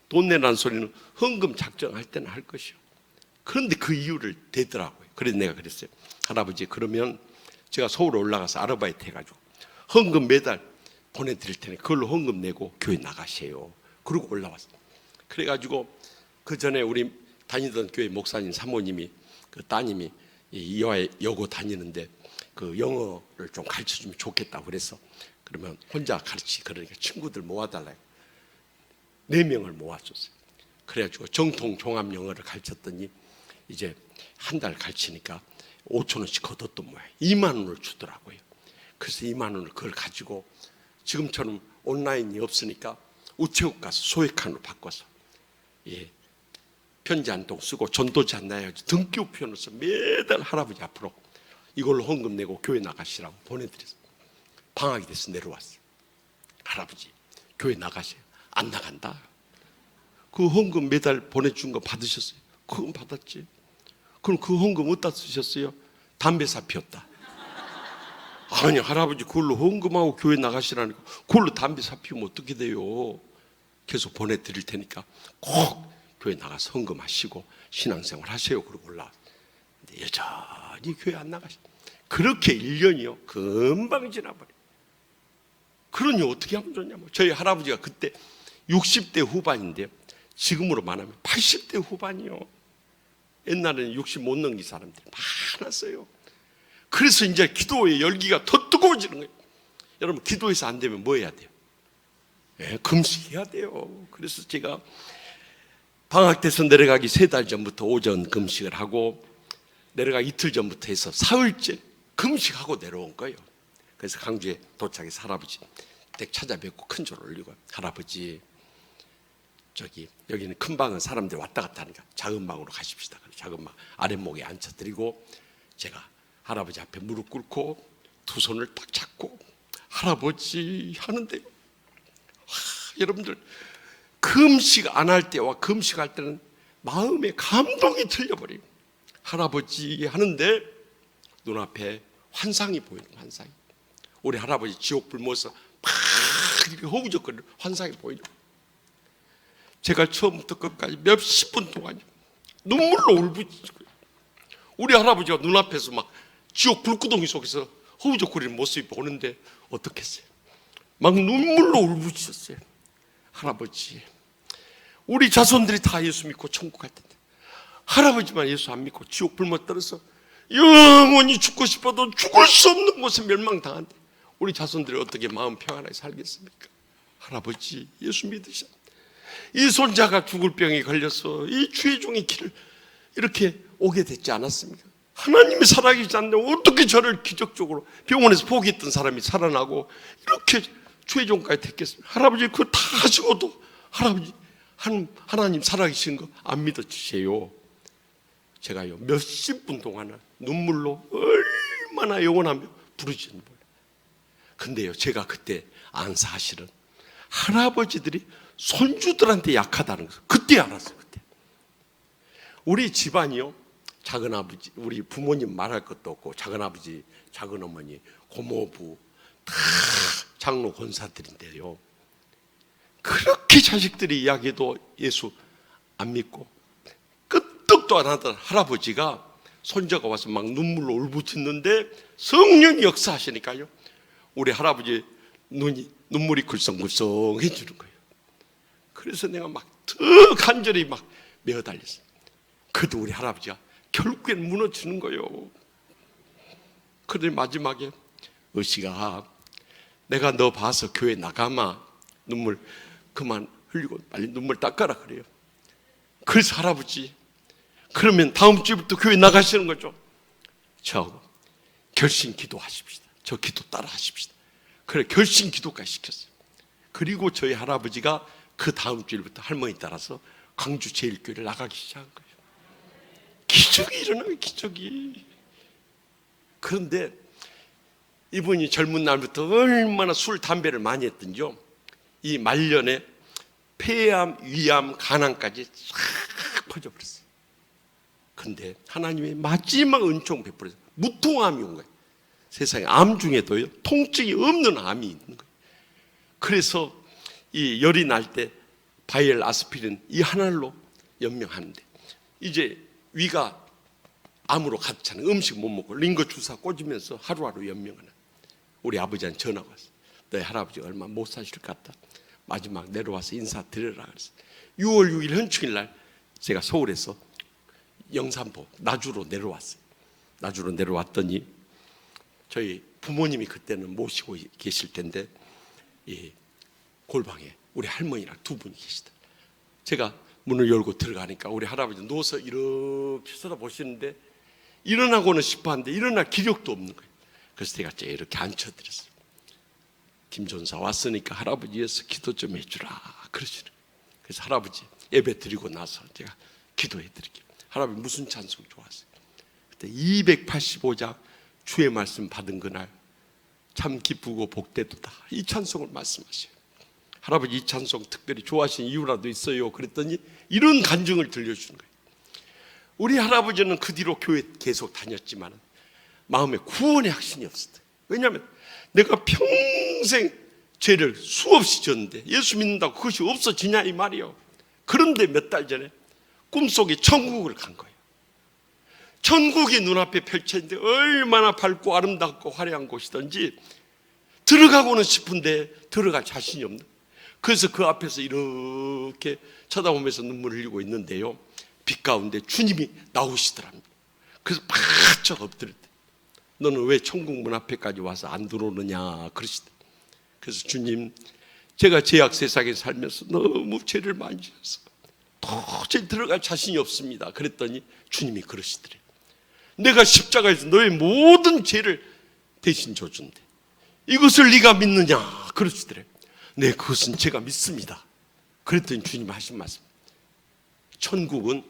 돈 내라는 소리는 헌금 작정할 때는 할 것이요. 그런데 그 이유를 대더라고요. 그래서 내가 그랬어요. 할아버지 그러면 제가 서울에 올라가서 아르바이트 해가지고 헌금 매달 보내드릴 테니 그걸로 헌금 내고 교회 나가세요. 그러고 올라왔어요. 그래가지고 그 전에 우리 다니던 교회 목사님 사모님이 그 따님이 이화에 여고 다니는데 그 영어를 좀 가르쳐주면 좋겠다고 그래서 그러면 혼자 가르치 그러니까 친구들 모아달라고 4명을 모아줬어요. 그래가지고 정통 종합 영어를 가르쳤더니 이제 한 달 가르치니까 5,000원씩 걷었던 모양이에요. 2만 원을 주더라고요. 그래서 2만 원을 그걸 가지고 지금처럼 온라인이 없으니까 우체국 가서 소액칸으로 바꿔서 편지 한 통 쓰고 전도지 한 나야지 등기부 펴놓아서 매달 할아버지 앞으로 이걸로 헌금 내고 교회 나가시라고 보내드렸어요. 방학이 돼서 내려왔어요. 할아버지 교회 나가세요. 안 나간다. 그 헌금 매달 보내준 거 받으셨어요? 그건 받았지. 그럼 그 헌금 어디다 쓰셨어요? 담배 사 피웠다. 아니 할아버지 그걸로 헌금하고 교회 나가시라니까 그걸로 담배 사 피우면 어떻게 돼요? 계속 보내드릴 테니까 꼭 교회 나가서 헌금하시고 신앙생활 하세요. 그러고 올라왔어요. 근데 여전히 교회 안 나가시죠. 그렇게 1년이요 금방 지나버려요. 그러니 어떻게 하면 좋냐면 저희 할아버지가 그때 60대 후반인데요 지금으로 말하면 80대 후반이요. 옛날에는 60 못 넘긴 사람들이 많았어요. 그래서 이제 기도의 열기가 더 뜨거워지는 거예요. 여러분 기도해서 안 되면 뭐 해야 돼요? 금식해야 돼요. 그래서 제가 방학 때서 내려가기 3달 전부터 오전 금식을 하고 내려가 이틀 전부터 해서 사흘째 금식하고 내려온 거예요. 그래서 강주에 도착해서 할아버지 댁 찾아뵙고 큰 절 올리고 할아버지 저기 여기는 큰 방은 사람들이 왔다 갔다 하니까 작은 방으로 가십시다. 작은 방 아랫목에 앉혀드리고 제가 할아버지 앞에 무릎 꿇고 두 손을 딱 잡고 할아버지 하는데요. 여러분들 금식 안 할 때와 금식할 때는 마음의 감동이 틀려버려요. 할아버지 하는데 눈앞에 환상이 보이는 환상이. 우리 할아버지 지옥 불모서 막 이렇게 허우적거리는 환상이 보이는 거예요. 제가 처음부터 끝까지 몇십 분 동안 눈물로 울부짖어요. 우리 할아버지가 눈앞에서 막 지옥 불구덩이 속에서 허우적거리는 모습이 보는데 어떻겠어요? 막 눈물로 울부짖었어요. 할아버지 우리 자손들이 다 예수 믿고 천국 갈 텐데 할아버지만 예수 안 믿고 지옥 불못 떨어서 영원히 죽고 싶어도 죽을 수 없는 곳에 멸망당한데 우리 자손들이 어떻게 마음 평안하게 살겠습니까? 할아버지 예수 믿으셔. 이 손자가 죽을 병에 걸려서 이 죄종의 길을 이렇게 오게 됐지 않았습니까? 하나님이 살아계시지 않는데 어떻게 저를 기적적으로 병원에서 포기했던 사람이 살아나고 이렇게 죄종까지 됐겠습니까? 할아버지 그거 다 하시고도 할아버지 하나님 살아계신 거 안 믿어주세요. 제가요 몇십 분 동안은 눈물로 얼마나 영원하며 부르짖는 거예요. 근데요 제가 그때 안 사실은 할아버지들이 손주들한테 약하다는 것을 그때 알았어요. 그때 우리 집안이요 작은아버지 우리 부모님 말할 것도 없고 작은아버지 작은어머니 고모부 다 장로 권사들인데요 그렇게 자식들이 이야기해도 예수 안 믿고 끄떡도 안 하던 할아버지가 손자가 와서 막 눈물로 울부짖는데 성령이 역사하시니까요, 우리 할아버지 눈물이 글썽글썽해지는 거예요. 그래서 내가 막 더 간절히 막 메어달렸어요. 그래도 우리 할아버지가 결국엔 무너지는 거예요. 그런데 마지막에 어시가 내가 너 봐서 교회 나가마, 눈물 그만 흘리고 빨리 눈물 닦아라 그래요. 그래서 할아버지, 그러면 다음 주부터 교회 나가시는 거죠. 저하고 결심 기도하십시다. 저 기도 따라 하십시다. 그래 결심 기도까지 시켰어요. 그리고 저희 할아버지가 그 다음 주일부터 할머니 따라서 광주 제일교회를 나가기 시작한 거예요. 기적이 일어나요, 기적이. 그런데 이분이 젊은 날부터 얼마나 술, 담배를 많이 했던지요, 이 말년에 폐암, 위암, 간암까지 싹 퍼져버렸어요. 그런데 하나님의 마지막 은총 베풀어서 무통암이 온 거예요. 세상에 암 중에도요, 통증이 없는 암이 있는 거예요. 그래서 이 열이 날 때 바이엘 아스피린 이 하나로 연명하는데, 이제 위가 암으로 가득 차는 음식 못 먹고 링거 주사 꽂으면서 하루하루 연명하는 우리 아버지한테 전화가 왔어요. 너희 할아버지 얼마 못 사실 것 같다. 마지막 내려와서 인사드려라 그랬어요. 6월 6일 현충일 날 제가 서울에서 영산포 나주로 내려왔어요. 나주로 내려왔더니 저희 부모님이 그때는 모시고 계실 텐데 이 골방에 우리 할머니랑 두 분이 계시다. 제가 문을 열고 들어가니까 우리 할아버지 누워서 이렇게 쳐다보시는데 일어나고는 싶어 하는데 일어날 기력도 없는 거예요. 그래서 제가 이렇게 앉혀드렸어요. 김전사 왔으니까 할아버지에서 기도 좀 해주라 그러시는 거예요. 그래서 할아버지 예배 드리고 나서 제가 기도해드릴게요. 할아버지 무슨 찬송 좋아하세요? 그때 285장 주의 말씀 받은 그날 참 기쁘고 복되도다, 이 찬송을 말씀하셔요. 할아버지 이 찬송 특별히 좋아하시는 이유라도 있어요 그랬더니 이런 간증을 들려주는 거예요. 우리 할아버지는 그 뒤로 교회 계속 다녔지만 마음에 구원의 확신이 없었대요. 왜냐하면 내가 평생 죄를 수없이 졌는데 예수 믿는다고 그것이 없어지냐 이 말이에요. 그런데 몇 달 전에 꿈속에 천국을 간 거예요. 천국이 눈앞에 펼쳐있는데 얼마나 밝고 아름답고 화려한 곳이든지 들어가고는 싶은데 들어갈 자신이 없는, 그래서 그 앞에서 이렇게 쳐다보면서 눈물을 흘리고 있는데요, 빛 가운데 주님이 나오시더랍니다. 그래서 바짝 엎드렸대. 너는 왜 천국 문 앞에까지 와서 안 들어오느냐 그러시대. 그래서 주님, 제가 죄악 세상에 살면서 너무 죄를 많이 지어서 도저히 들어갈 자신이 없습니다. 그랬더니 주님이 그러시더래요. 내가 십자가에서 너의 모든 죄를 대신 져준대. 이것을 네가 믿느냐 그러시더래요. 네, 그것은 제가 믿습니다. 그랬더니 주님 하신 말씀, 천국은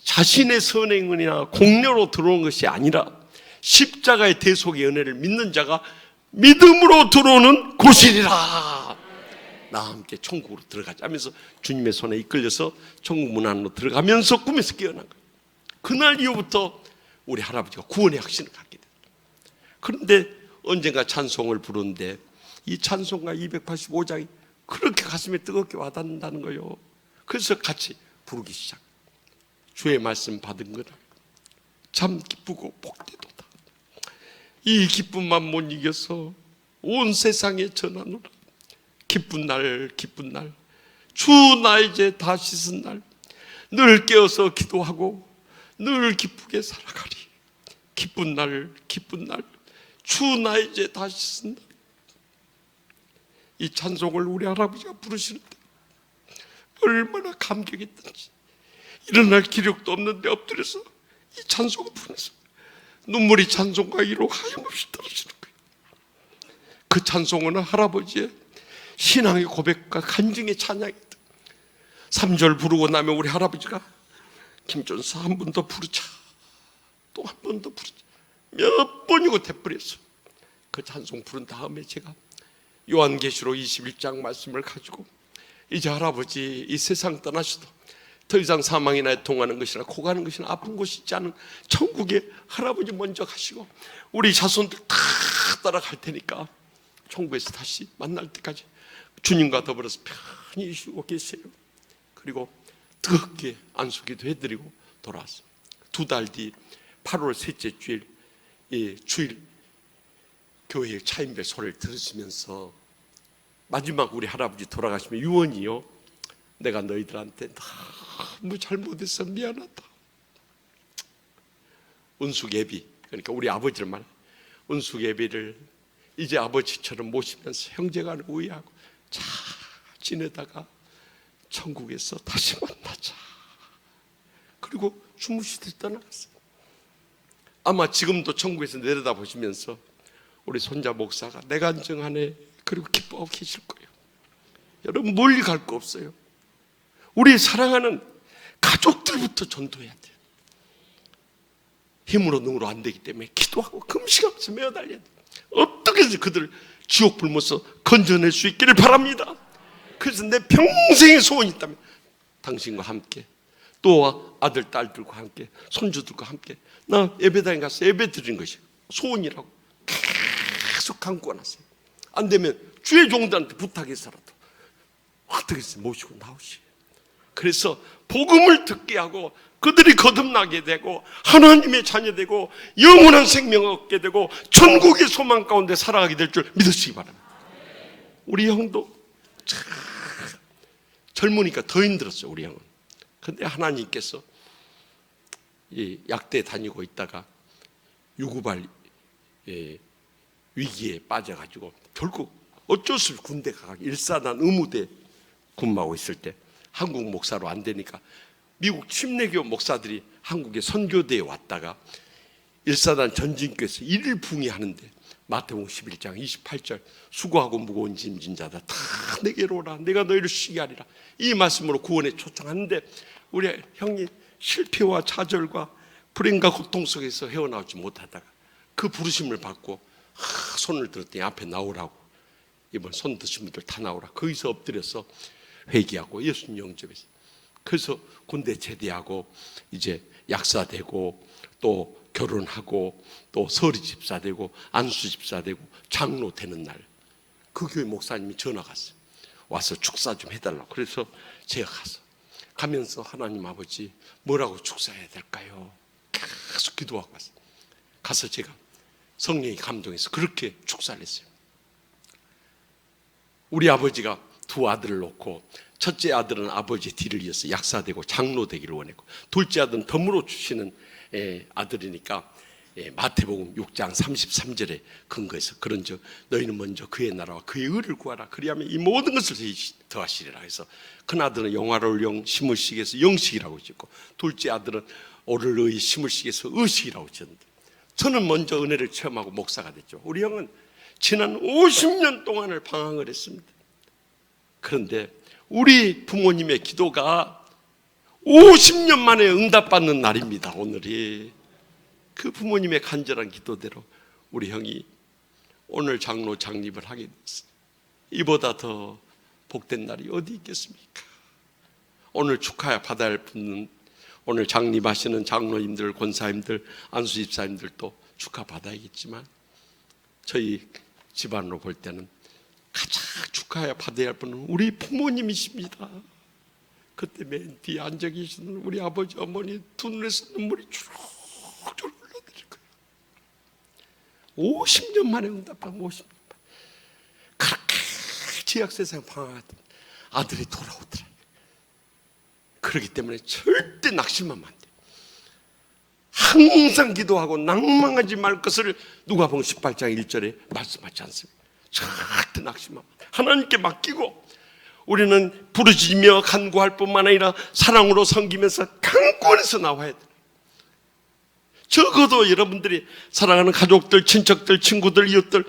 자신의 선행이나 공로로 들어오는 것이 아니라 십자가의 대속의 은혜를 믿는 자가 믿음으로 들어오는 곳이리라. 나와 함께 천국으로 들어가자 하면서 주님의 손에 이끌려서 천국 문 안으로 들어가면서 꿈에서 깨어난 거예요. 그날 이후부터 우리 할아버지가 구원의 확신을 갖게 됐어요. 그런데 언젠가 찬송을 부르는데 이 찬송가 285장이 그렇게 가슴에 뜨겁게 와닿는다는 거예요. 그래서 같이 부르기 시작. 주의 말씀 받은 거라 참 기쁘고 복되도다. 이 기쁨만 못 이겨서 온 세상에 전하노라. 기쁜 날 기쁜 날, 주 나 이제 다 씻은 날, 늘 깨어서 기도하고 늘 기쁘게 살아가리. 기쁜 날 기쁜 날, 주 나 이제 다 씻은 날. 이 찬송을 우리 할아버지가 부르시는데 얼마나 감격했던지, 일어날 기력도 없는데 엎드려서 이 찬송을 부르면서 눈물이 찬송가 위로 하염없이 떨어지는 거예요. 그 찬송은 할아버지의 신앙의 고백과 간증의 찬양이다. 3절 부르고 나면 우리 할아버지가 김전사 한 번 더 부르자, 또 한 번 더 부르자, 몇 번이고 돼버렸어. 그 찬송 부른 다음에 제가 요한계시록 21장 말씀을 가지고 이제 할아버지 이 세상 떠나셔도 더 이상 사망이나 통하는 것이나 고가는 것이나 아픈 곳이 있지 않은 천국에 할아버지 먼저 가시고 우리 자손들 다 따라갈 테니까 천국에서 다시 만날 때까지 주님과 더불어서 편히 쉬고 계세요. 그리고 뜨겁게 안수기도 해드리고 돌아왔어요. 2달 뒤 8월 셋째 주일, 주일 교회 차인배 소리를 들으시면서 마지막 우리 할아버지 돌아가시면 유언이요, 내가 너희들한테 너무 잘못해서 미안하다. 은숙예비, 그러니까 우리 아버지를 말해, 은숙예비를 이제 아버지처럼 모시면서 형제간에 우애하고 잘 지내다가 천국에서 다시 만나자. 그리고 주무시듯 떠나갔어요. 아마 지금도 천국에서 내려다보시면서 우리 손자 목사가 내 간증 안에 그리고 기뻐하고 계실 거예요. 여러분, 멀리 갈 거 없어요. 우리 사랑하는 가족들부터 전도해야 돼요. 힘으로 능으로 안 되기 때문에 기도하고 금식하면서 매어달려야 돼요. 어떻게 해서 그들을 지옥 불면서 건져낼 수 있기를 바랍니다. 그래서 내 평생의 소원이 있다면 당신과 함께, 또 아들, 딸들과 함께, 손주들과 함께 나 예배당에 가서 예배 드리는 것이 소원이라고 계속 감고 놨어요. 안 되면 주의 종들한테 부탁해서라도 어떻게 해서 모시고 나오시오. 그래서 복음을 듣게 하고 그들이 거듭나게 되고 하나님의 자녀되고 영원한 생명을 얻게 되고 천국의 소망 가운데 살아가게 될 줄 믿으시기 바랍니다. 우리 형도 참 젊으니까 더 힘들었어요. 우리 형은. 근데 하나님께서 이 약대 다니고 있다가 유구발 위기에 빠져가지고 결국 어쩔 수 없이 군대 가가지고 일사단 의무대 근무하고 있을 때 한국 목사로 안 되니까 미국 침례교 목사들이 한국에 선교대에 왔다가 일사단 전진교에서 일일 붕의하는데 마태복음 11장 28절 수고하고 무거운 짐진 자다 다 내게로 오라 내가 너희를 쉬게 하리라, 이 말씀으로 구원에 초청하는데 우리 형이 실패와 좌절과 불행과 고통 속에서 헤어나오지 못하다가 그 부르심을 받고 손을 들었더니 앞에 나오라고, 이번 손 드신 분들 다 나오라, 거기서 엎드려서 회개하고 예수님 영접했어요. 그래서 군대 제대하고 이제 약사되고 또 결혼하고 또 서리 집사되고 안수 집사되고 장로 되는 날 그 교회 목사님이 전화가 왔어요. 와서 축사 좀 해달라고. 그래서 제가 가면서 하나님 아버지 뭐라고 축사해야 될까요? 계속 기도하고 왔어요. 가서 제가 성령이 감동해서 그렇게 축사를 했어요. 우리 아버지가 2 아들을 놓고 첫째 아들은 아버지의 뒤를 이어서 약사되고 장로 되기를 원했고, 둘째 아들은 덤으로 주시는 아들이니까 마태복음 6장 33절에 근거해서 그런즉 너희는 먼저 그의 나라와 그의 의를 구하라 그리하면 이 모든 것을 더하시리라 해서, 큰 아들은 영화로울 영 시물식에서 영식이라고 짓고 둘째 아들은 오를 의 시물식에서 의식이라고 짓는데, 저는 먼저 은혜를 체험하고 목사가 됐죠. 우리 형은 지난 50년 동안을 방황을 했습니다. 그런데 우리 부모님의 기도가 50년 만에 응답받는 날입니다. 오늘이 그 부모님의 간절한 기도대로 우리 형이 오늘 장로 장립을 하게 됐어요. 이보다 더 복된 날이 어디 있겠습니까? 오늘 축하 받아야 할 분은 오늘 장립하시는 장로님들, 권사님들, 안수집사님들도 축하 받아야겠지만 저희 집안으로 볼 때는 가장 축하해야 받아야 할 분은 우리 부모님이십니다. 그때 맨 뒤에 앉아 계시는 우리 아버지 어머니 두 눈에서 눈물이 주룩주룩 흘러내릴 거예요. 50년 만에 응답한 50년 만에 그렇게 지약세상 방황하던 아들이 돌아오더라. 그렇기 때문에 절대 낙심하면 안 돼요. 항상 기도하고 낭망하지 말 것을 누가복음 18장 1절에 말씀하지 않습니까? 절대 낙심하면 안 돼요. 하나님께 맡기고 우리는 부르짖으며 간구할 뿐만 아니라 사랑으로 섬기면서 강권에서 나와야 돼요. 적어도 여러분들이 사랑하는 가족들, 친척들, 친구들, 이웃들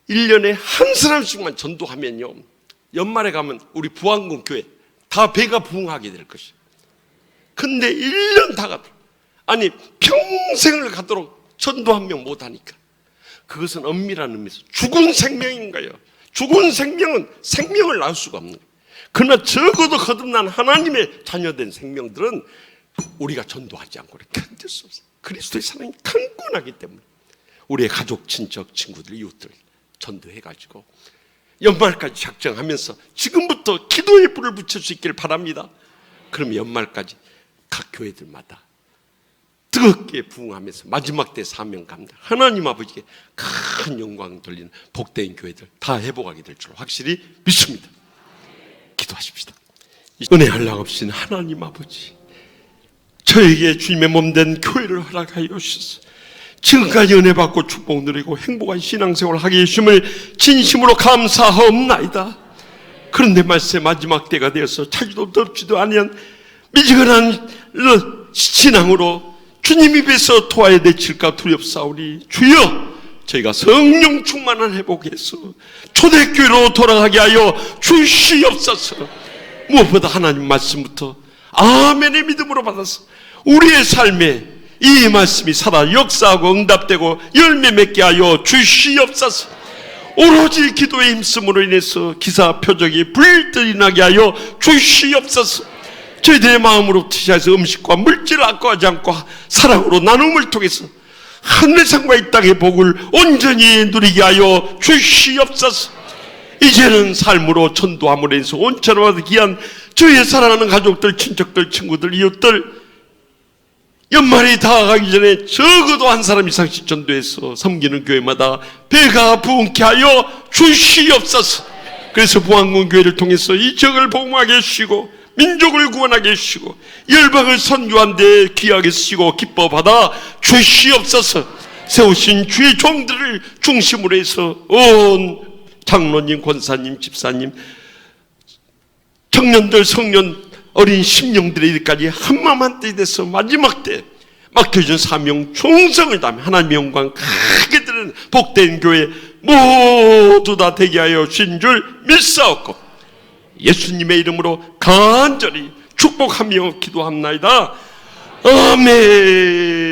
1년에 한 사람씩만 전도하면요, 연말에 가면 우리 부안군 교회 다 배가 부흥하게 될 것이에요. 근데 1년 다 가도록, 아니 평생을 가도록 전도 한 명 못하니까 그것은 엄밀한 의미에서 죽은 생명인가요? 죽은 생명은 생명을 낳을 수가 없는 거예요. 그러나 적어도 거듭난 하나님의 자녀된 생명들은 우리가 전도하지 않고 견딜 수 없어요. 그리스도의 사랑이 강권하기 때문에 우리의 가족, 친척, 친구들, 이웃들 전도해가지고 연말까지 작정하면서 지금부터 기도의 불을 붙일 수 있기를 바랍니다. 그럼 연말까지 각 교회들마다 뜨겁게 부응하면서 마지막 때 사명 감당, 하나님 아버지께 큰 영광 돌리는 복된 교회들 다 회복하게 될 줄 확실히 믿습니다. 기도하십시다. 은혜 한량 없인 하나님 아버지, 저에게 주님의 몸된 교회를 허락하여 주셔서 지금까지 은혜 받고 축복 누리고 행복한 신앙생활을 하게 해주심을 진심으로 감사하옵나이다. 그런데 말세 마지막 때가 되어서 차지도 덥지도 아니한 미지근한 신앙으로 주님 입에서 토하에 내칠까 두렵사오니 주여, 저희가 성령 충만한 회복해서 초대교회로 돌아가게 하여 주시옵소서. 무엇보다 하나님 말씀부터 아멘의 믿음으로 받아서 우리의 삶에 이 말씀이 살아 역사하고 응답되고 열매 맺게 하여 주시옵소서. 오로지 기도에 힘쓰므로 인해서 기사 표적이 불들이 나게 하여 주시옵소서. 저희들의 마음으로 시작해서 음식과 물질을 아까워하지 않고 사랑으로 나눔을 통해서 하늘의 상과 이 땅의 복을 온전히 누리게 하여 주시옵소서. 이제는 삶으로 전도함으로 해서 온천화와 귀한 저희의 사랑하는 가족들, 친척들, 친구들, 이웃들 연말이 다가가기 전에 적어도 한 사람 이상씩 전도해서 섬기는 교회마다 배가 부흥케 하여 주시옵소서. 그래서 부안군 교회를 통해서 이 지역을 복음하게 해주시고 민족을 구원하게 해주시고 열방을 선교한 데 귀하게 쓰시고 기뻐 받아 주시옵소서. 세우신 주의 종들을 중심으로 해서 온 장로님, 권사님, 집사님, 청년들, 성년, 어린 심령들의 일까지 한마음 한뜻이 돼서 마지막 때 맡겨준 사명 충성을 다하며 하나님의 영광 크게 드리는 복된 교회 모두 다 되게 하여 주신 줄 믿사옵고 예수님의 이름으로 간절히 축복하며 기도합나이다. 아멘.